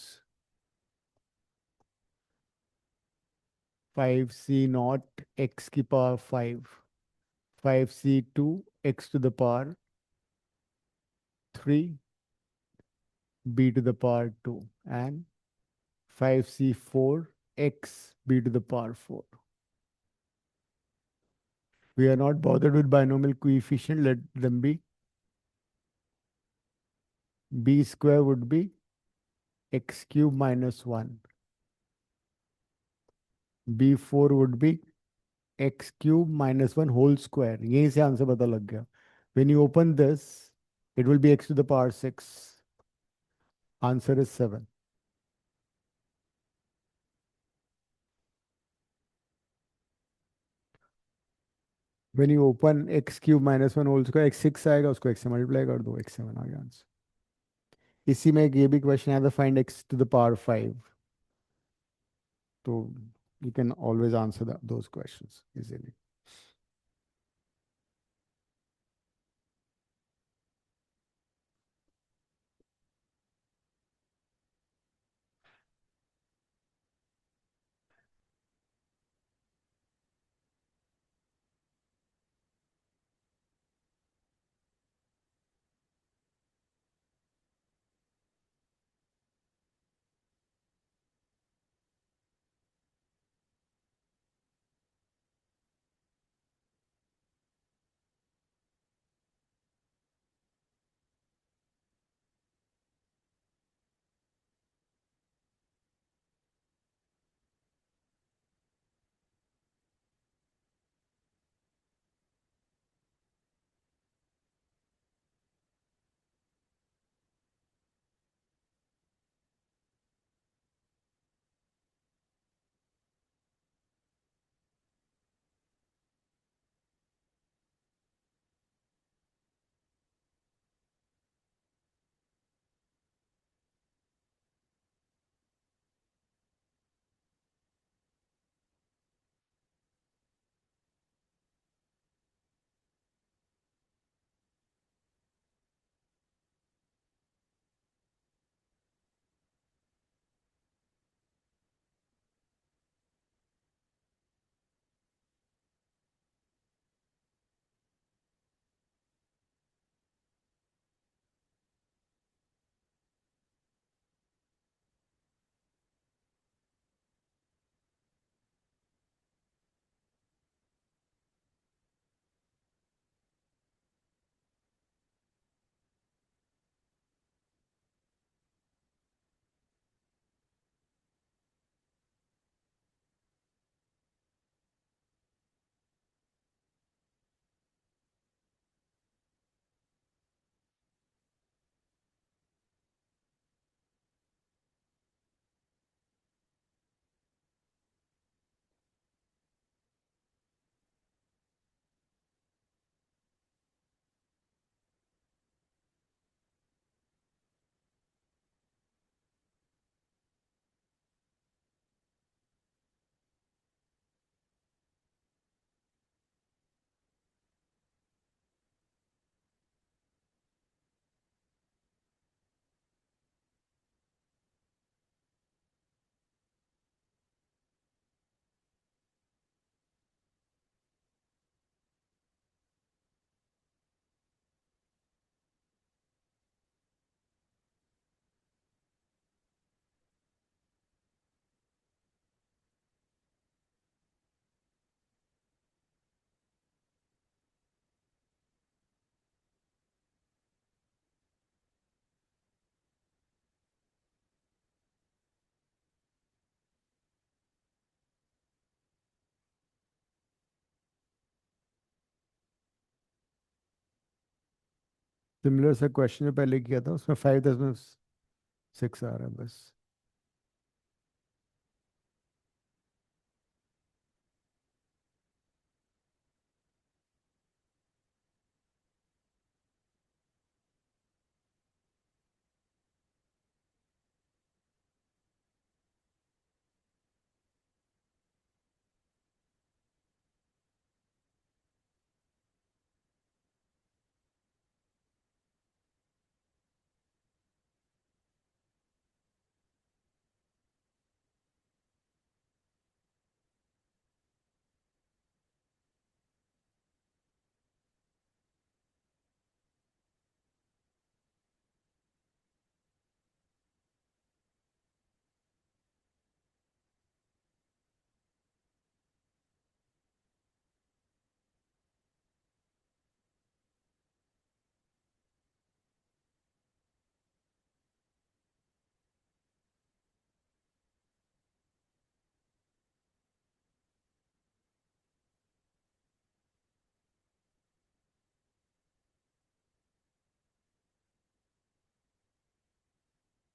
S1: 5c0 x की power 5, 5c2 x to the power 3 b to the power 2, and 5c4 x b to the power 4. We are not bothered with binomial coefficient, let them be. B square would be x cube minus 1. B4 would be x cube minus 1 whole square. यहीं से answer पता लग गया. When you open this, it will be x to the power 6. Answer is 7. When you open x cube minus 1 whole square, x6 आएगा, उसको x से multiply कर दो, x7 आ गया आंसर. इसी में एक ये भी क्वेश्चन है, find x to the power 5. तो you can always answer those questions easily. Similar सा क्वेश्चन जो पहले किया था उसमें 5.6 आ रहा है बस.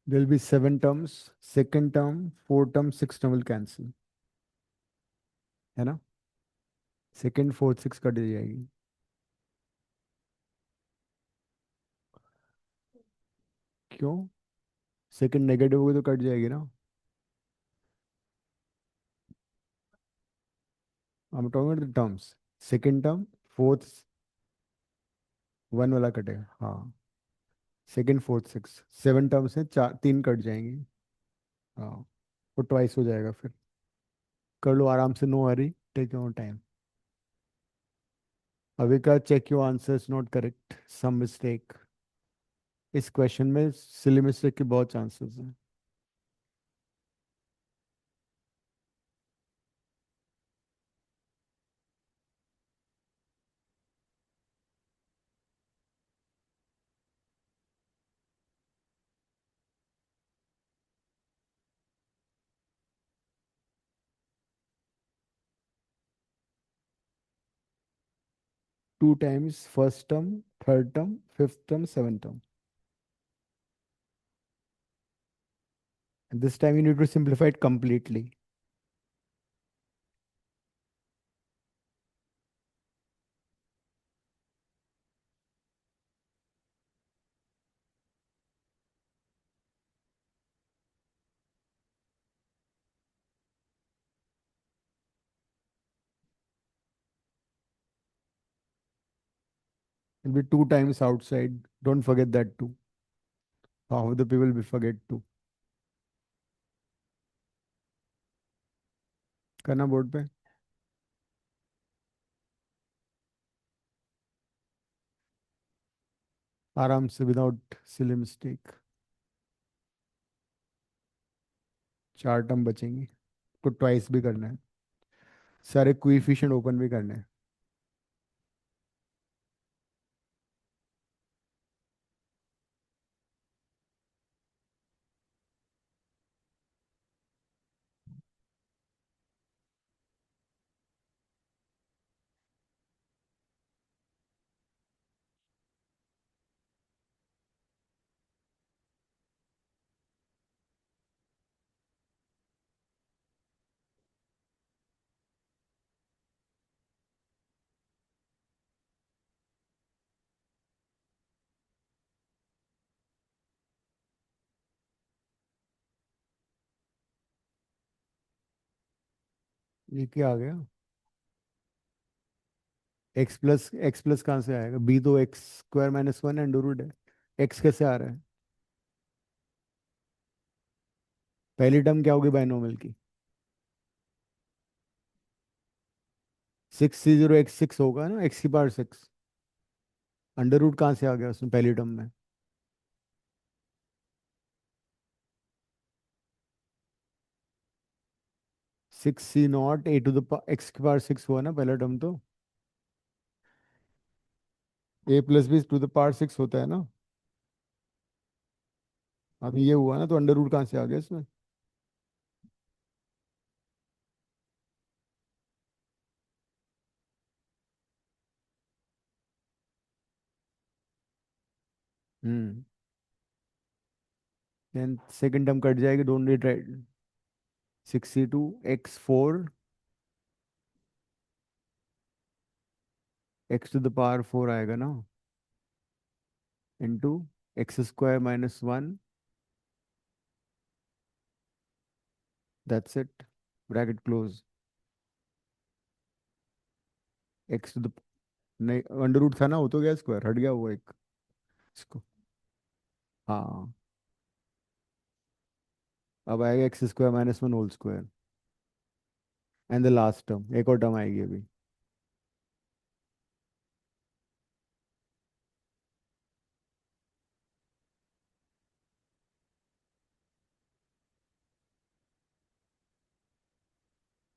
S1: There will be 7 terms. Second term, 4 term, 6 term will cancel. है ना? सेकेंड फोर्थ सिक्स कट जाएगी. क्यों? सेकेंड नेगेटिव होगी तो कट जाएगी ना. I am talking about the terms. Second term, fourth one वाला कटेगा. हाँ. सेकेंड फोर्थ सिक्स 7 टर्म से चार 3 कट जाएंगी. हाँ. वो ट्वाइस हो जाएगा फिर. कर लो आराम से. No hurry. Take your time. Avika, check your answers. Not correct. Some mistake. इस क्वेश्चन में सिली मिस्टेक के बहुत चांसेस हैं. Two times first term, third term, fifth term, seven term. This time you need to simplify it completely. It'll be 2 times outside. Don't forget that too. Half of the people will forget too. करना board पे. आराम से without silly mistake. 4 term बचेंगी. को twice भी करना है. सारे coefficient open भी करने हैं. ये क्या आ गया? एक्स प्लस कहाँ से आएगा? बी तो x square minus one under root है. एक्स कैसे आ रहा है? पहली टर्म क्या होगी बाइनोमियल की? 6 C0 X6 होगा ना. x⁻6. अंडर रूट कहाँ से आ गया उसमें पहली टर्म में? 6 C0 A⁻x⁻6 हुआ ना पहला टर्म तो. A+B⁻6 होता है ना. अब ये हुआ ना तो अंडर रूट कहाँ से आ गया इसमें? Hmm then second term cut जाएगी, don't need right. 62 x 4 x⁴ आएगा ना, into x² - 1, that's it, bracket close. X to the, नहीं अंडर रूट था ना, वो तो गया स्क्वायर, हट गया वो एक इसको। हाँ, अब आएगा x² - 1 whole square, and the last term, एक और टर्म आएगी अभी।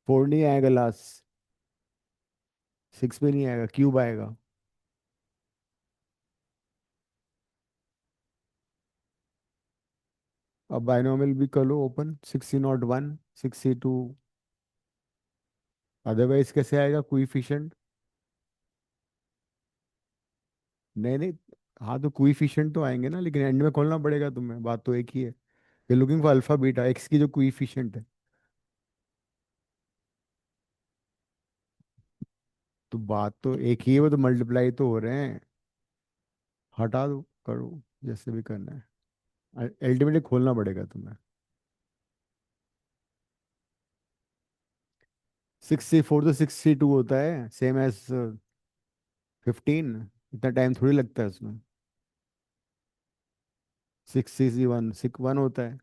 S1: फोर नहीं आएगा लास्ट, 6 भी नहीं आएगा, क्यूब आएगा। अब बाइनोमियल भी कर लो ओपन, 60 0 1 62, अदरवाइज कैसे आएगा कोएफिशिएंट? नहीं नहीं, हाँ तो कोएफिशिएंट तो आएंगे ना, लेकिन एंड में खोलना पड़ेगा तुम्हें, बात तो एक ही है। ये looking for alpha beta, x की जो कोएफिशिएंट है। तो बात तो एक ही है, वो तो मल्टीप्लाई तो हो रहे हैं। हटा दो, करो, जैसे भी करना है, अल्टीमेटली खोलना पड़ेगा तुम्हें। 64 तो 62 होता है, सेम एज 15, इतना टाइम थोड़ी लगता है उसमें। 6 C 1 6 1 होता है,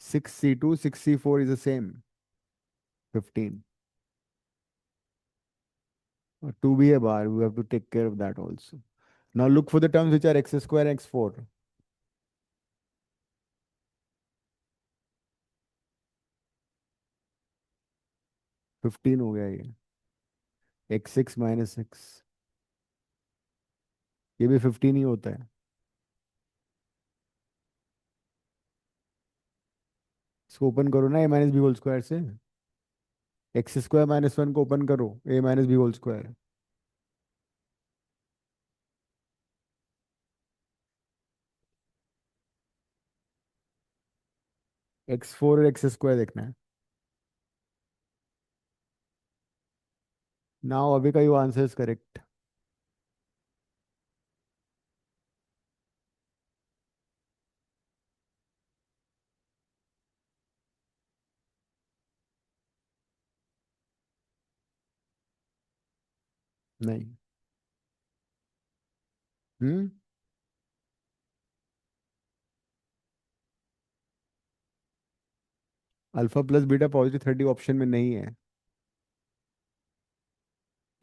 S1: 6 C 2 64 इज द सेम 15, और 2 भी है बाहर, we have to take care of that also. Now look for the terms which are x² x4। 15 हो गया ये, x6 - 6, ये भी 15 ही होता है। इसको ओपन करो ना, a - b² से, x² - 1 को ओपन करो, a - b²। x4 और x² देखना है। नाउ अभी का यू आंसर इज करेक्ट। नहीं। Hmm alpha plus beta positive 30 option में नहीं है,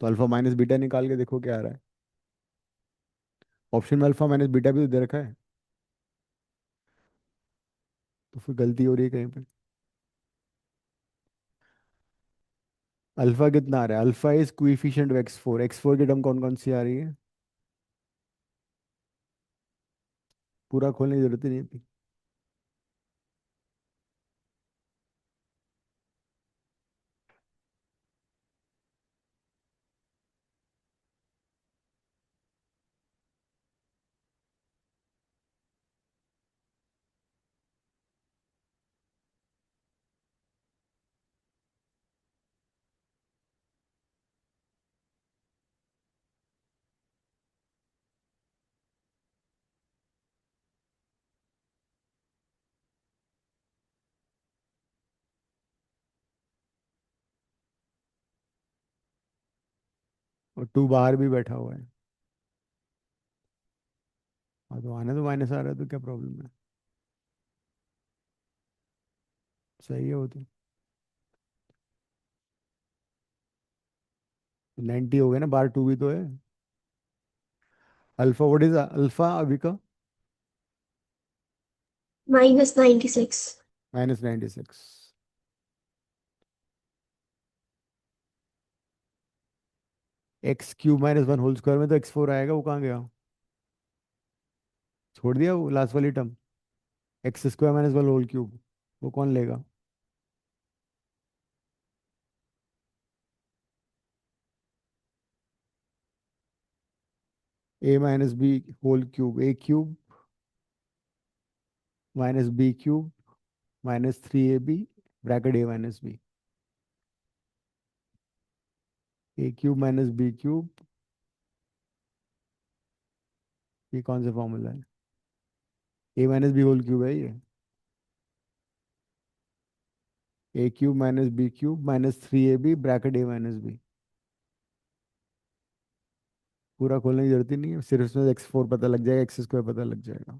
S1: तो अल्फा माइनस बीटा निकाल के देखो क्या आ रहा है। ऑप्शन में अल्फा माइनस बीटा भी तो दे रखा है, तो फिर गलती हो रही है कहीं पे। अल्फा कितना आ रहा है? Alpha is coefficient of x4, x4 की टर्म कौन कौन सी आ रही है? पूरा खोलने की जरूरत ही नहीं थी। और 2 बाहर भी बैठा हुआ है। हाँ तो आने तो, माइनस आ रहा है तो क्या प्रॉब्लम है? सही है वो तो। 90 हो गया ना, बाहर 2 भी तो है। अल्फा, व्हाट इज अल्फा अभी का?
S3: -96।
S1: -96। x³ - 1 होल स्क्वायर में तो x4 आएगा, वो कहाँ गया? छोड़ दिया वो लास्ट वाली टर्म, x² - 1 होल क्यूब, वो कौन लेगा? A minus b whole cube, a cube minus b cube minus 3ab bracket a minus b, a cube minus b cube, ये कौन सा फॉर्मूला है? A minus b whole cube है ये, a cube minus b cube minus 3ab bracket a minus b. पूरा खोलने की जरूरत ही नहीं है, सिर्फ इसमें x4 पता लग जाएगा, एक्स स्क्वायर पता लग जाएगा।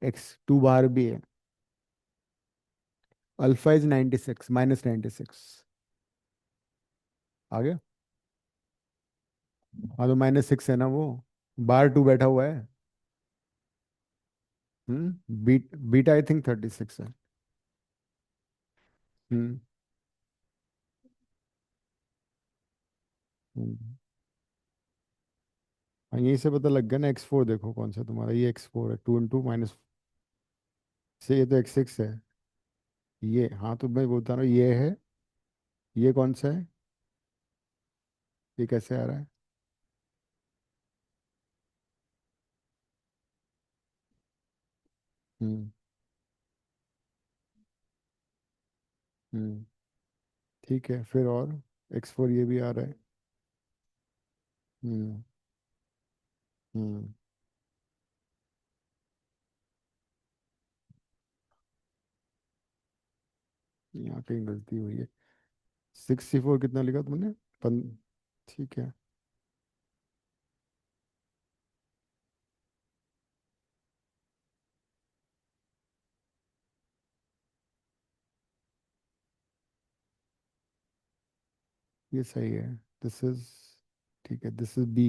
S1: x2 बार भी है। Alpha is 96 minus 96। आ गया? हाँ तो -6 है ना वो, बार 2 बैठा हुआ है। बीटा आई थिंक 36 है। हम्म हम्म। हाँ यही से पता लग गया ना, x4 देखो कौन सा तुम्हारा, ये x4 है, 2 × से, ये तो x6 है। ये हाँ तो मैं बोलता रहा हूँ ये है, ये कौन सा है, ये कैसे आ रहा है? हम्म हम्म। ठीक है फिर, और x4 ये भी आ रहा है। हम्म हम्म। यहाँ कहीं गलती हुई है। 64 कितना लिखा तुमने? पन ठीक है। ये सही है। दिस इज, ठीक है, दिस इज बी।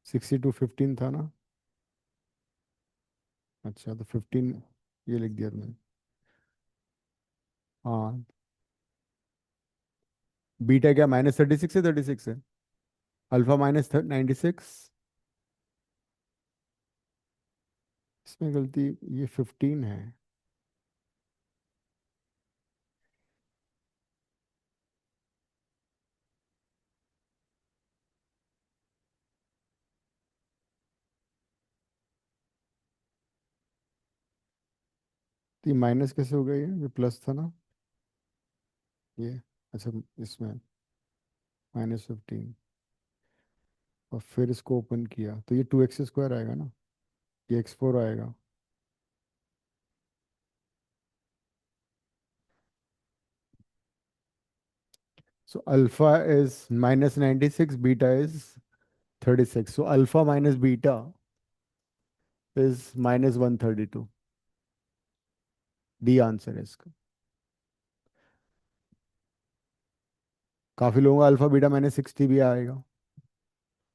S1: 62 15 था ना? अच्छा तो 15 ये लिख दिया तुमने। हाँ, बीटा क्या -36 है, 36 है? अल्फा -96। इसमें गलती, ये 15 है। तो ये माइनस कैसे हो गया, ये प्लस था ना ये? अच्छा, इसमें -15, और फिर इसको ओपन किया तो ये 2x² आएगा ना, ये x4 आएगा। So alpha is -96, beta is 36, so alpha minus beta is -132। D answer है इसका। काफी लोगों का अल्फा बीटा -60 भी आएगा,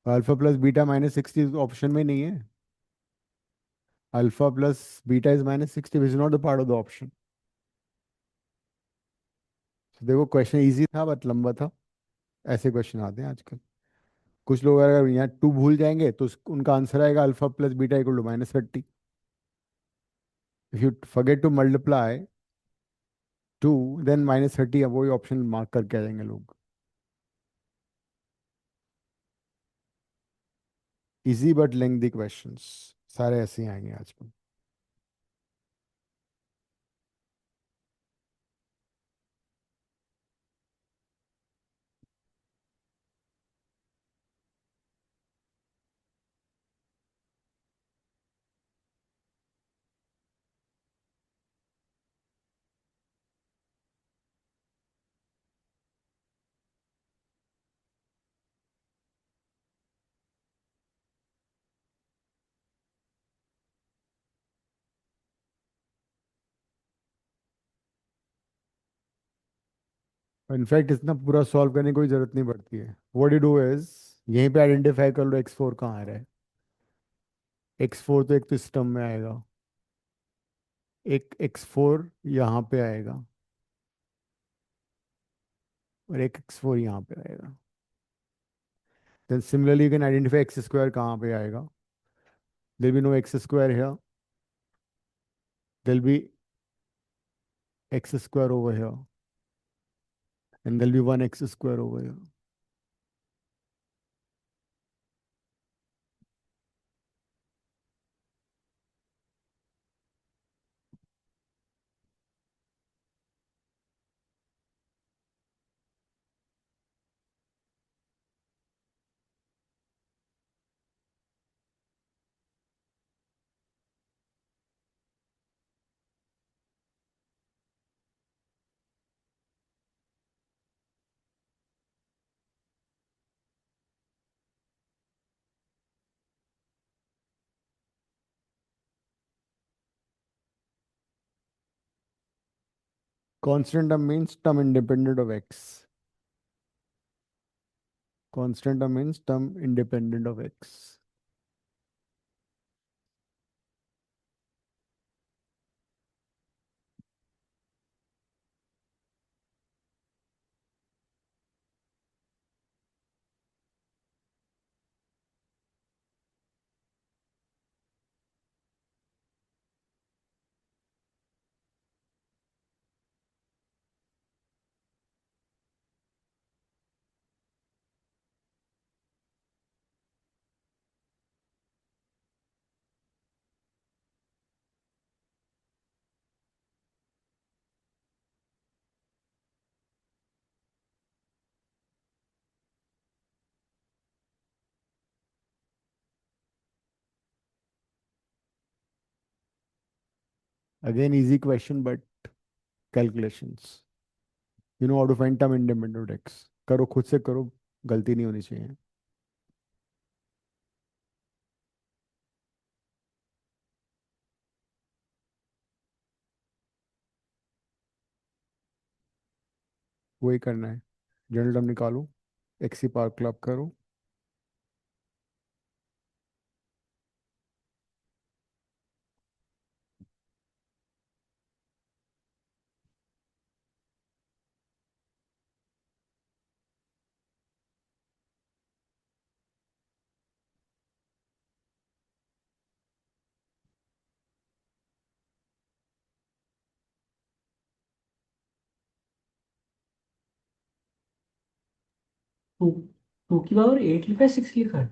S1: अल्फा प्लस बीटा -60 ऑप्शन में नहीं है। Alpha plus beta is -60, is not the part of the option. देखो क्वेश्चन इजी था बट लंबा था, ऐसे क्वेश्चन आते हैं आजकल। कुछ लोग अगर यहाँ 2 भूल जाएंगे तो उनका आंसर आएगा alpha plus beta equal to -30। If you forget to multiply 2, then -30 है, वही ऑप्शन मार्क करके आ जाएंगे लोग। इजी बट लेंथी क्वेश्चंस सारे ऐसे ही आएंगे आजकल। इनफैक्ट इतना पूरा सॉल्व करने की कोई जरूरत नहीं पड़ती है। व्हाट यू डू इज, यहीं पे आइडेंटिफाई कर लो x4 कहाँ आ रहा है। x4 तो एक तो सिस्टम में आएगा, एक x4 यहाँ पे आएगा, और एक x4 यहाँ पे आएगा। Then similarly you can identify x² कहाँ पे आएगा। There be no x² here, there be x² over here. and there'll be 1x square over here. Constant term means term independent of x. Constant term means term independent of x. Again, easy question, but calculations. You know how to find term independent of x. करो, खुद से करो, गलती नहीं होनी चाहिए. वही करना है. जनरल टर्म निकालो, एक्स की पावर क्लब करो.
S2: टू टू की पावर 8 लिखा है 6 लिखा है?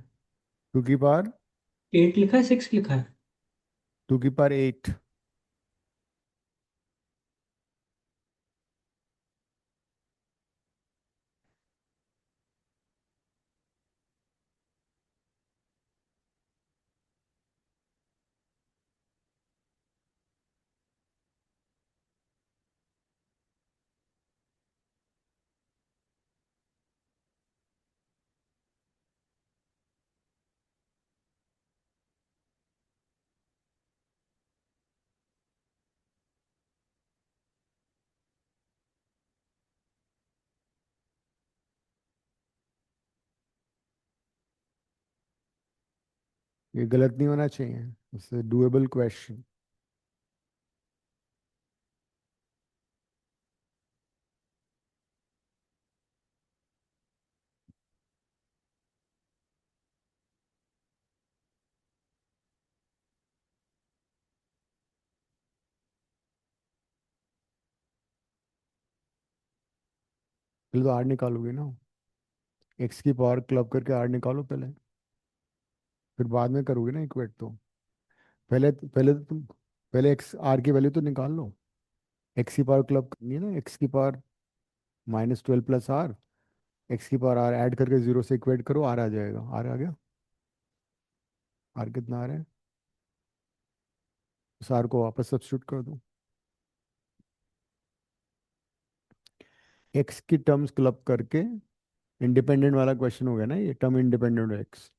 S1: 2 की पावर
S2: 8 लिखा है 6 लिखा है?
S1: 2 की पावर 8. ये गलत नहीं होना चाहिए. इससे डूएबल क्वेश्चन. पहले तो आर निकालोगे ना. एक्स की पावर क्लब करके आर निकालो पहले, फिर बाद में करोगे ना इक्वेट. तो पहले तो तुम पहले एक्स आर की वैल्यू तो निकाल लो. एक्स की पावर क्लब करनी है ना. एक्स की पावर -12 प्लस आर. एक्स की पावर आर ऐड करके 0 से इक्वेट करो, आर आ जाएगा. आर आ गया. आर कितना आ रहा है? उस आर को वापस सब्स्टिट्यूट कर दो. एक्स की टर्म्स क्लब करके इंडिपेंडेंट वाला क्वेश्चन हो गया ना ये. Term independent of x.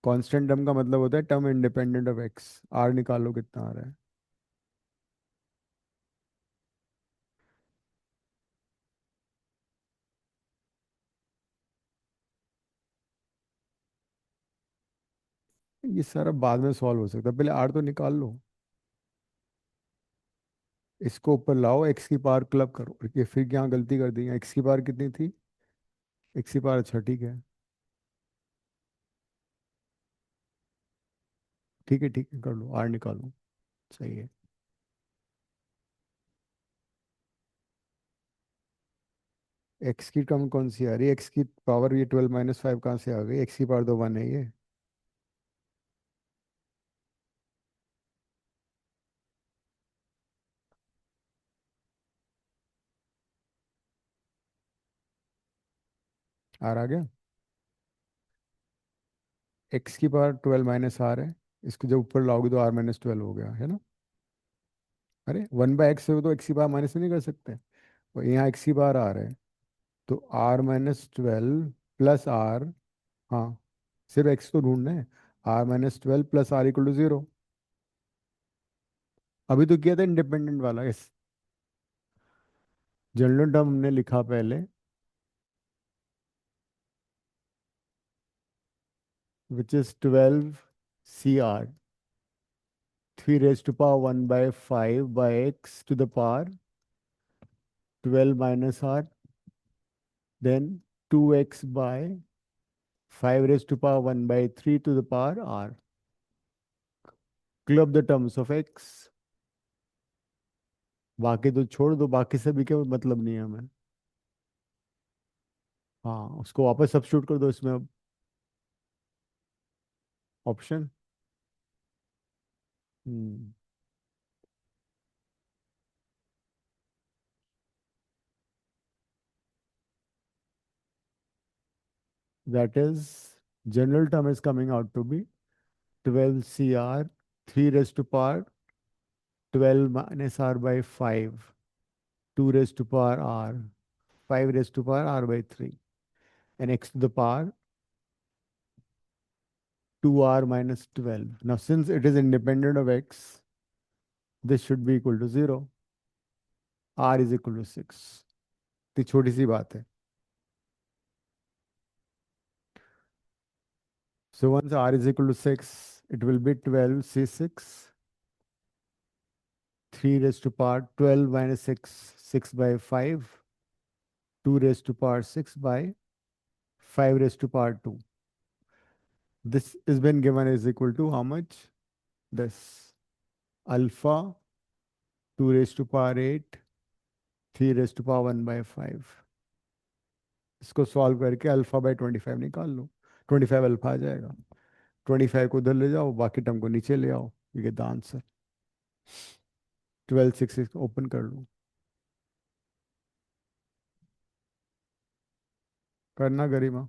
S1: Constant term का मतलब होता है term independent of x. R निकालो कितना आ रहा है. ये सारा बाद में सॉल्व हो सकता है, पहले आर तो निकाल लो. इसको ऊपर लाओ, एक्स की पावर क्लब करो. ये फिर क्या गलती कर दी. एक्स की पावर कितनी थी? एक्स की पावर, अच्छा ठीक है. ठीक है कर लो. आर निकालो. सही है. एक्स की टर्म कौन सी आ रही है? एक्स की पावर ये 12 - 5 कहाँ से आ गई? एक्स की पावर तो 1 है ये। आर आ गया। एक्स की पावर 12 - आर है। इसको जब ऊपर लाओगे तो R - 12 हो गया है ना। अरे 1/x से तो एक्स की पावर माइनस नहीं कर सकते। और यहाँ एक्स की पावर आर है, तो R - 12 प्लस आर। हाँ, सिर्फ एक्स तो ढूंढना है। R - 12 plus R equal to 0। अभी तो किया था इंडिपेंडेंट वाला। इस जनरल टर्म हमने लिखा पहले, which is 12 CR, 3 raised to power 1/5 by x to the power 12 - r, then 2x by 5 raised to power 1/3 to the power r. Club the terms of x। बाकी तो छोड़ दो, बाकी से भी क्या मतलब नहीं है हमें। हाँ, उसको वापस सब्स्टिट्यूट कर दो इसमें अब। Option, that is, general term is coming out to be 12 CR, 3 raised to power 12 minus r by 5, 2 raised to power r, 5 raised to power r by 3, and x to the power 2r minus 12. Now, since it is independent of x, this should be equal to 0. R is equal to 6. तो छोटी सी बात है। So once r is equal to 6, it will be 12 C6, 3 raised to power 12 minus 6, 6 by 5, 2 raised to power 6 by 5 raised to power 2. This has been given is equal to how much? This alpha 2 raised to power 8, 3 raised to power 1 by 5. इसको solve करके alpha by 25 निकाल लो। 25 alpha आ जाएगा। 25 को उधर ले जाओ, बाकी term को नीचे ले आओ, you get the answer. 12 6 open कर लो। करना गरिमा।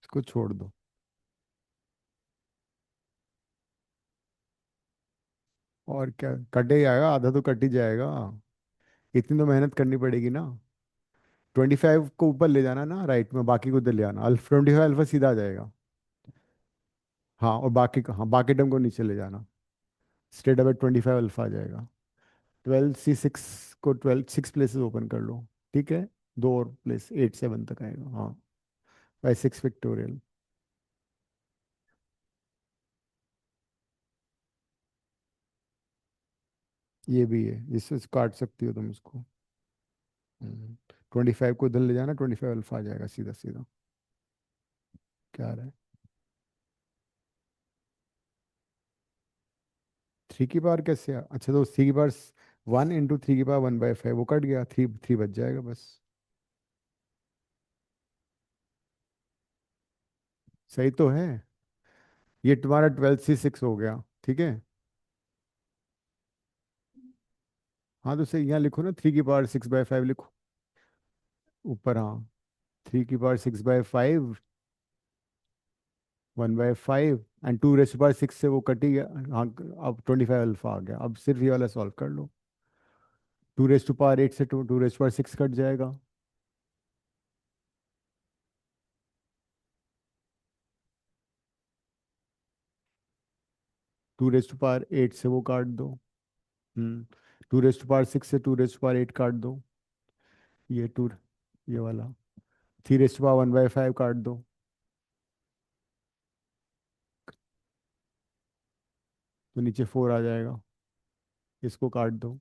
S1: इसको छोड़ दो। और क्या, कट ही जाएगा, आधा तो कट ही जाएगा। इतनी तो मेहनत करनी पड़ेगी ना। 25 को ऊपर ले जाना ना राइट में, बाकी को उधर ले आना। 25 अल्फा सीधा आ जाएगा। हाँ, और बाकी का, हाँ, बाकी टर्म को नीचे ले जाना। स्ट्रेट अवे 25 अल्फा आ जाएगा। 12 C6 को 6 प्लेसेस ओपन कर लो। ठीक है, दो और प्लेस 8 7 तक आएगा। हाँ, बाय 6 फैक्टोरियल। ये भी है, जिससे काट सकती हो तुम इसको। 25 को इधर ले जाना, 25 अल्फा आ जाएगा सीधा सीधा। क्या आ रहा है? 3 की पावर कैसे अच्छा, तो 3 की पावर 1 इंटू 3 की पावर 1/5, वो कट गया। 3 3 बच जाएगा बस। सही तो है। ये तुम्हारा 12 C6 हो गया। ठीक है। हाँ, तो सही, यहाँ लिखो ना 3 की पावर 6/5 लिखो ऊपर। हाँ, 3 की पावर 6/5, 1/5 एंड 2 रेस्ट पावर 6 से वो कट ही गया। हाँ, अब 25 अल्फा आ गया। अब सिर्फ ये वाला सॉल्व कर लो। 2 रेस्ट टू पावर 8 से 2 रेस्ट पावर 6 कट जाएगा। 2 रेस्ट टू पावर 8 से वो काट दो। 2 रेस्ट टू पावर 6 से 2 रेस्ट टू पावर 8 काट दो। ये 2, ये वाला 3 रेस्ट टू पावर 1/5 काट दो। तो नीचे 4 आ जाएगा। इसको काट दो।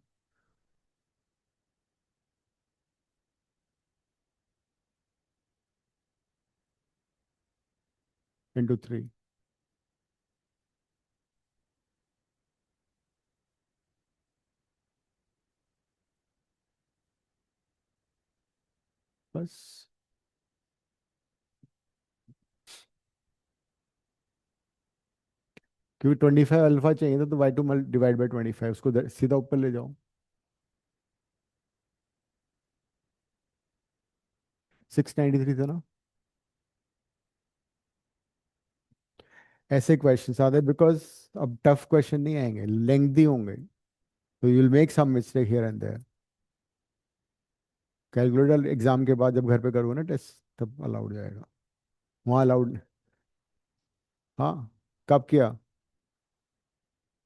S1: इंटू 3। माइनस, क्योंकि 25 अल्फा चाहिए था तो y2 डिवाइड बाई 25, उसको सीधा ऊपर ले जाओ। 693 था ना। ऐसे क्वेश्चन आते हैं बिकॉज अब टफ क्वेश्चन नहीं आएंगे, लेंथी होंगे, तो you will make some mistake here and there. Calculator exam के बाद जब घर पे करोगे ना टेस्ट, तब अलाउड जाएगा, वहाँ अलाउड। हाँ, कब किया?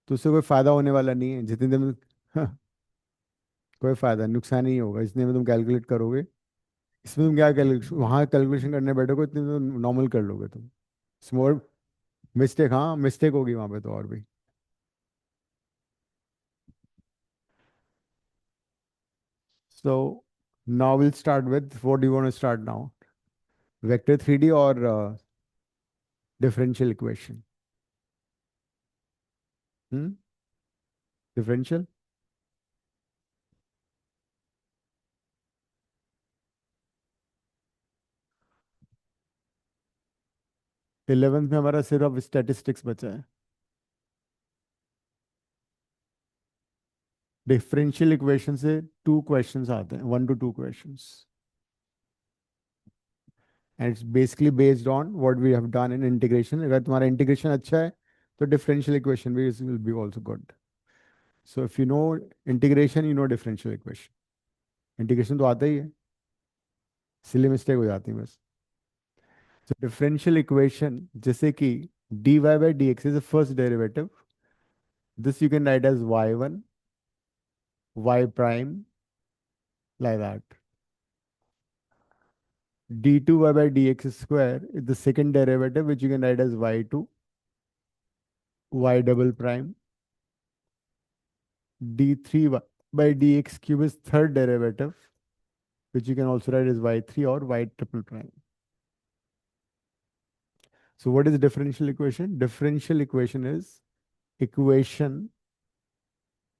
S1: तो उससे कोई फायदा होने वाला नहीं है जितनी देर में। हाँ, कोई फायदा नुकसान ही होगा जितने में तुम कैलकुलेट करोगे। इसमें तुम क्या कैलकुलेशन, वहाँ कैलकुलेशन करने बैठोगे इतने में तो नॉर्मल कर लोगे तुम। स्मॉल मिस्टेक, हाँ मिस्टेक होगी वहाँ पे तो और भी। So now we'll start with, what do you want to start now? Vector 3D or differential equation? Hmm? Differential? 11th में हमारा सिर्फ स्टैटिस्टिक्स बचा है। डिफरेंशियल इक्वेशन से 2 क्वेश्चंस आते हैं, 1 to 2 questions, and it's basically based on what we have done in integration. अगर तुम्हारा इंटीग्रेशन अच्छा है तो डिफरेंशियल इक्वेशन भी will be also good. So if you know integration, you know differential equation. Integration तो आता ही है, सिली मिस्टेक हो जाती है बस। So differential equation, जैसे कि dy by dx is the first derivative. This you can write as y1, y prime, like that. d2y by dx square is the second derivative, which you can write as y2, y double prime. d3 by dx cube is third derivative, which you can also write as y3 or y triple prime. So what is differential equation? Differential equation is equation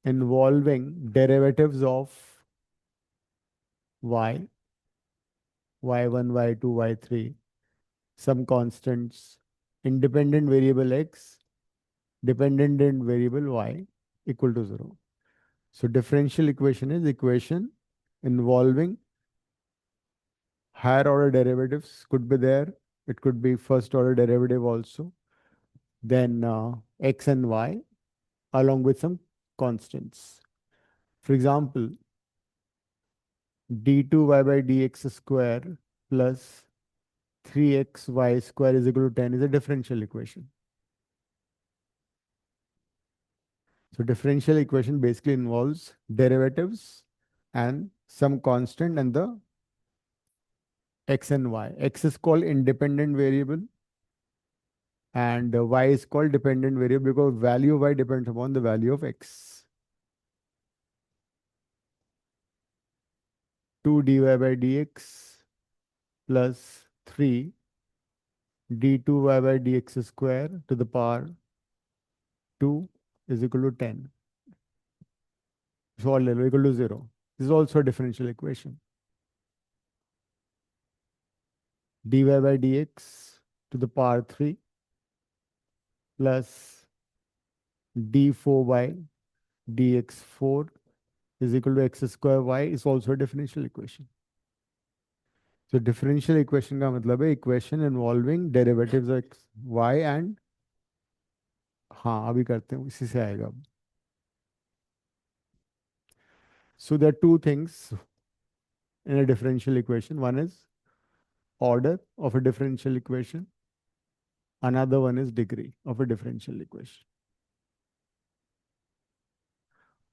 S1: involving derivatives of y, y1, y2, y3, some constants, independent variable x, dependent variable y equal to 0. So differential equation is equation involving higher order derivatives, could be there. It could be first order derivative also. Then x and y along with some constants. For example, d2y by dx square plus 3xy square is equal to 10 is a differential equation. So differential equation basically involves derivatives and some constant and the x and y. X is called independent variable and y is called dependent variable because value of y depends upon the value of x. 2 dy by dx plus 3 d2y by dx square to the power 2 is equal to 10. So all equal to 0. This is also a differential equation. dy by dx to the power 3 plus d4 by dx4 is equal to x square y is also a differential equation. So differential equation का मतलब है equation involving derivatives of x, y and, हाँ अभी करते हैं, इसी से आएगा अब. So there are two things in a differential equation. One is order of a differential equation. Another one is degree of a differential equation.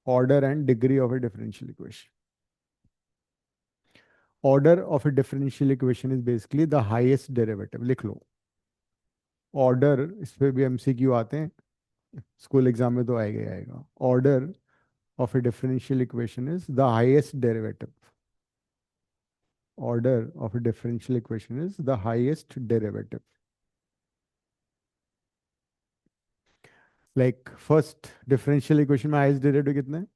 S1: Order and degree of a differential equation. Order of a differential equation is basically the highest derivative. लिख लो. Order, इस पे भी MCQ आते हैं, school exam में तो आएगा ही आएगा. Order of a differential equation is the highest derivative. Order of a differential equation is the highest derivative. Like first differential equation में highest derivative कितना है?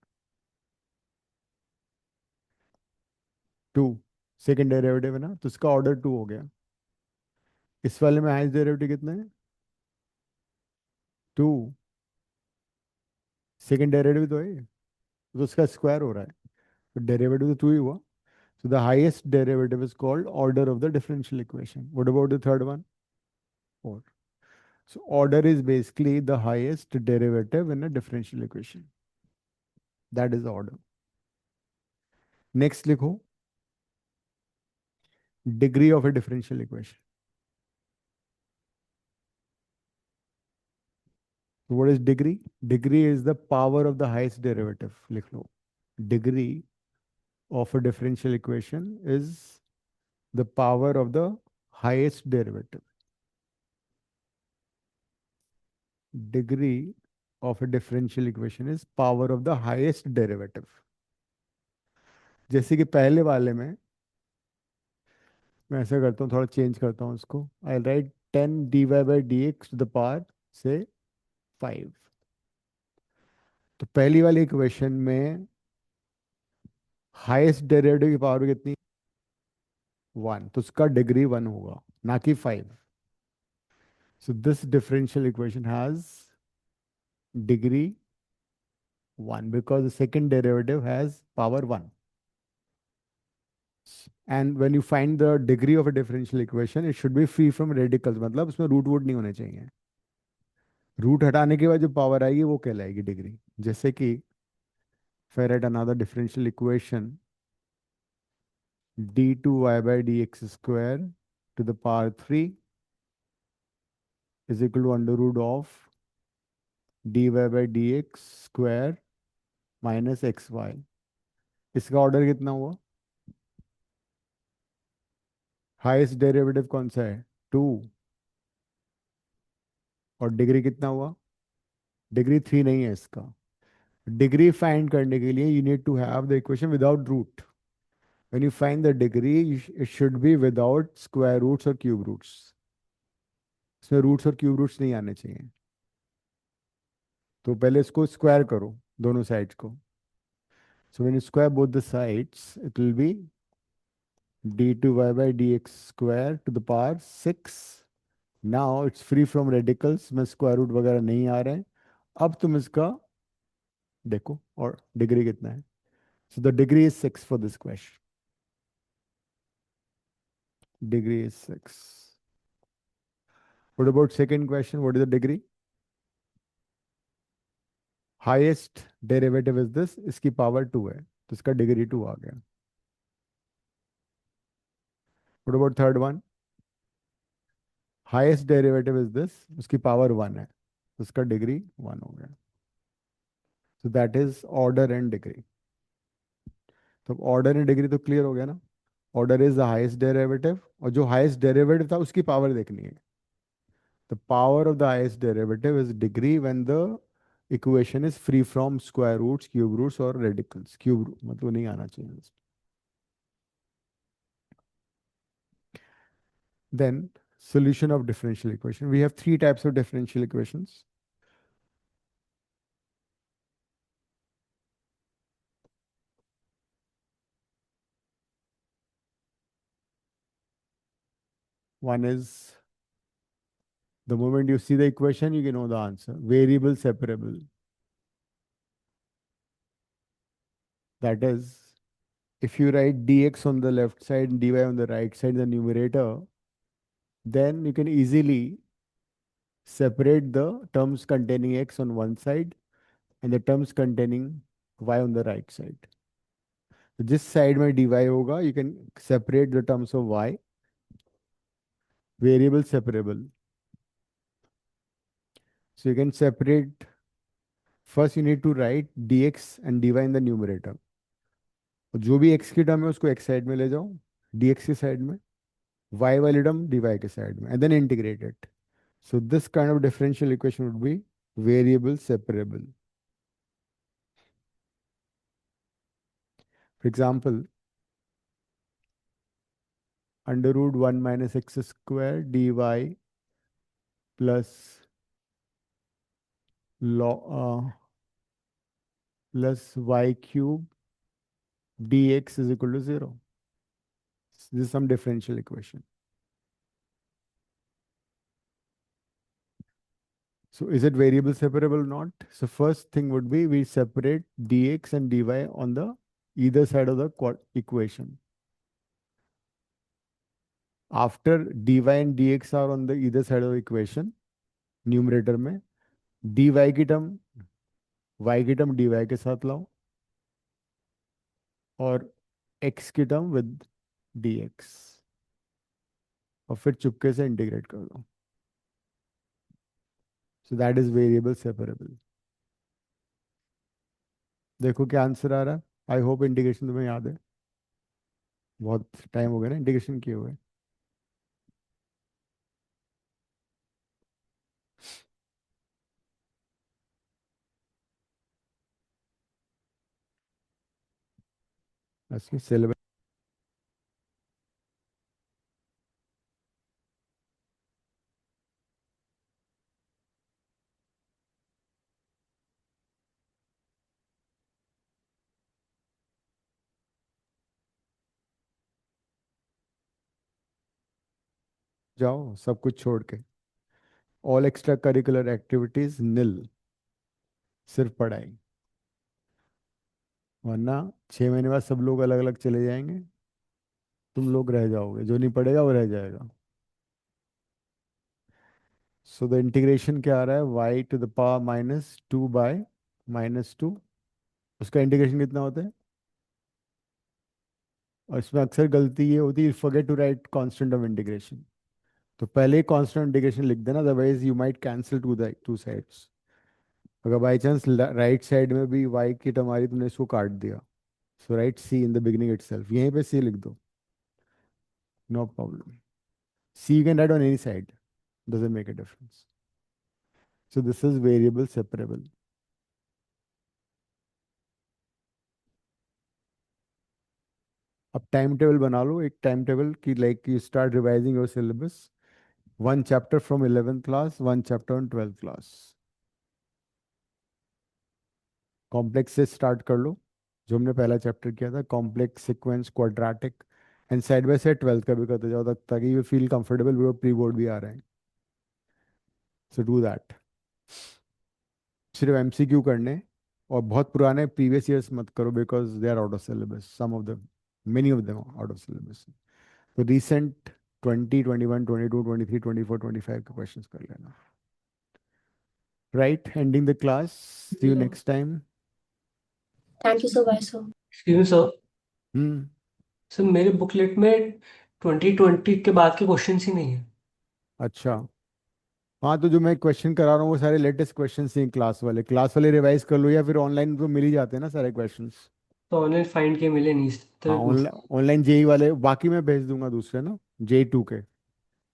S1: 2. सेकंड डेरिवेटिव है ना, तो इसका ऑर्डर 2 हो गया। इस वाले में हाईएस्ट डेरिवेटिव कितना है? 2। सेकंड डेरिवेटिव तो है, तो उसका स्क्वायर हो रहा है, तो डेरिवेटिव तो 2 ही हुआ। So the highest derivative is called order of the differential equation. What about the third one? 4. So order is basically the highest derivative in a differential equation. That is order. Next लिखो degree of a differential equation. So what is degree? Degree is the power of the highest derivative. लिख लो. Degree of a differential equation is the power of the highest derivative. Degree of a differential equation is power of the highest derivative. जैसे कि पहले वाले में मैं ऐसा करता हूँ, थोड़ा चेंज करता हूँ उसको। I write 10 dy/dx to the power से 5। तो पहली वाली इक्वेशन में हाईएस्ट डेरिवेटिव की पावर कितनी? 1, तो उसका डिग्री 1 होगा, ना कि 5। So this differential equation has degree 1 because the second derivative has power 1। And when you find the degree of a differential equation it should B free from radicals, मतलब उसमें root वूट नहीं होने चाहिए। रूट हटाने के बाद जो पावर आएगी वो कहलाएगी डिग्री। जैसे कि फिर at another differential equation d2y/dx square to the power 3 is equal to under root of dy/dx square minus xy। इसका ऑर्डर कितना हुआ? हाईएस्ट डेरिवेटिव कौन सा है? 2। और डिग्री कितना हुआ? डिग्री 3 नहीं है इसका। डिग्री फाइंड करने के लिए you need to have the equation without root. When you find the degree it should be without square roots और क्यूब रूट्स। इसमें रूट्स और क्यूब रूट्स नहीं आने चाहिए। तो पहले इसको स्क्वायर करो दोनों साइड्स को। So when you square both the sides, it will be d2y/dx square to the power 6। Now it's free from radicals, में स्क्वायर रूट वगैरह नहीं आ रहे हैं। अब तुम इसका देखो और डिग्री कितना है। So the degree is 6 for this question. Degree is 6. What about second question? What is the degree? Highest derivative is this, इसकी पावर 2 है, तो इसका डिग्री 2 आ गया। What about third one? Highest derivative is this, उसकी power 1 है, उसका degree 1 हो गया। So that is order and degree. तो ऑर्डर एंड डिग्री तो क्लियर हो गया ना। Order is the highest derivative, और जो हाईएस्ट डेरिवेटिव था उसकी पावर देखनी है। The power of the highest derivative is degree when the equation is free from square roots, cube roots और रेडिकल्स। क्यूब मतलब नहीं आना चाहिए। Then solution of differential equation. We have 3 types of differential equations. One is the moment you see the equation, you can know the answer. Variable separable. That is, if you write dx on the left side and dy on the right side in the numerator, then you can easily separate the terms containing x on one side and the terms containing y on the right side. So जिस side में dy होगा, you can separate the terms of y. Variable separable. So you can separate. First, you need to write dx and dy in the numerator. और जो भी x की term है उसको x side में ले जाओ, dx की साइड में, y वाली टर्म dy के साइड में, and then integrate it. So this kind of differential equation would be variable separable. For example, under root 1 minus x square dy plus plus y cube dx is equal to 0. This is some differential equation. So is it variable separable or not? So first thing would be we separate dx and dy on the either side of the equation. After dy and dx are on the either side of the equation, numerator में dy की term y की term dy के साथ लाओ और x की term with dx और फिर चुपके से इंटीग्रेट कर दो. So that is variable separable. देखो क्या आंसर आ रहा है. आई होप इंटीग्रेशन तुम्हें याद है. बहुत टाइम हो गया ना इंटीग्रेशन किए हुए. सिलेबस जाओ सब कुछ छोड़ के. ऑल एक्स्ट्रा करिकुलर एक्टिविटीज निल. सिर्फ पढ़ाई. वरना 6 महीने बाद सब लोग अलग अलग चले जाएंगे. तुम लोग रह जाओगे. जो नहीं पढ़ेगा वो रह जाएगा. सो द इंटीग्रेशन क्या आ रहा है. y to the power -2 by -2. उसका इंटीग्रेशन कितना होता है. और इसमें अक्सर गलती ये होती है forget to write constant of integration. तो पहले ही कांस्टेंट इंटीग्रेशन लिख देना. Otherwise you might cancel two sides. अगर बाई चांस राइट साइड में भी y की टर्म आ रही तुमने इसको काट दिया. So write c in the beginning itself. यहीं पे c लिख दो. No problem. c you can write on any side. Doesn't make a difference. So this is variable separable. अब टाइम टेबल बना लो. एक टाइम टेबल की like you start revising your syllabus. 1 chapter from 11th class, 1 chapter on 12th class. Complex से start कर लो जो हमने पहला चैप्टर किया था. Complex, sequence, quadratic and side by side 12th का भी करते जाओ तक ताकि यू फील कंफर्टेबल. वो प्री बोर्ड भी आ रहे हैं. So do that. सिर्फ एमसीक्यू करने और बहुत पुराने प्रीवियस ईयर्स मत करो because they are out of syllabus. Some of them, many of them out of syllabus. तो रिसेंट 20, 21, 22, 23, 24, 25 के क्वेश्चंस कर लेना. Right. Ending the class. See you next time.
S3: Thank you so much, sir.
S2: Excuse me sir.
S1: Hmm.
S2: Sir मेरे booklet में 2020 के बाद के questions ही नहीं है.
S1: अच्छा. हाँ तो जो मैं क्वेश्चन करा रहा हूँ वो सारे लेटेस्ट क्वेश्चन हैं. क्लास वाले रिवाइज कर लो या फिर ऑनलाइन तो मिल ही जाते हैं ना सारे क्वेश्चंस.
S2: तो ऑनलाइन फाइंड के मिले नहीं
S1: हाँ
S2: तो.
S1: ऑनलाइन जेई वाले बाकी मैं भेज दूंगा दूसरे ना. J2 के.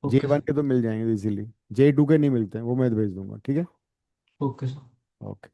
S2: ओके
S1: J1 के तो मिल जाएंगे इजीली. J2 के नहीं मिलते हैं वो मैं भेज दूंगा. ठीक है.
S2: Okay sir.
S1: ओके.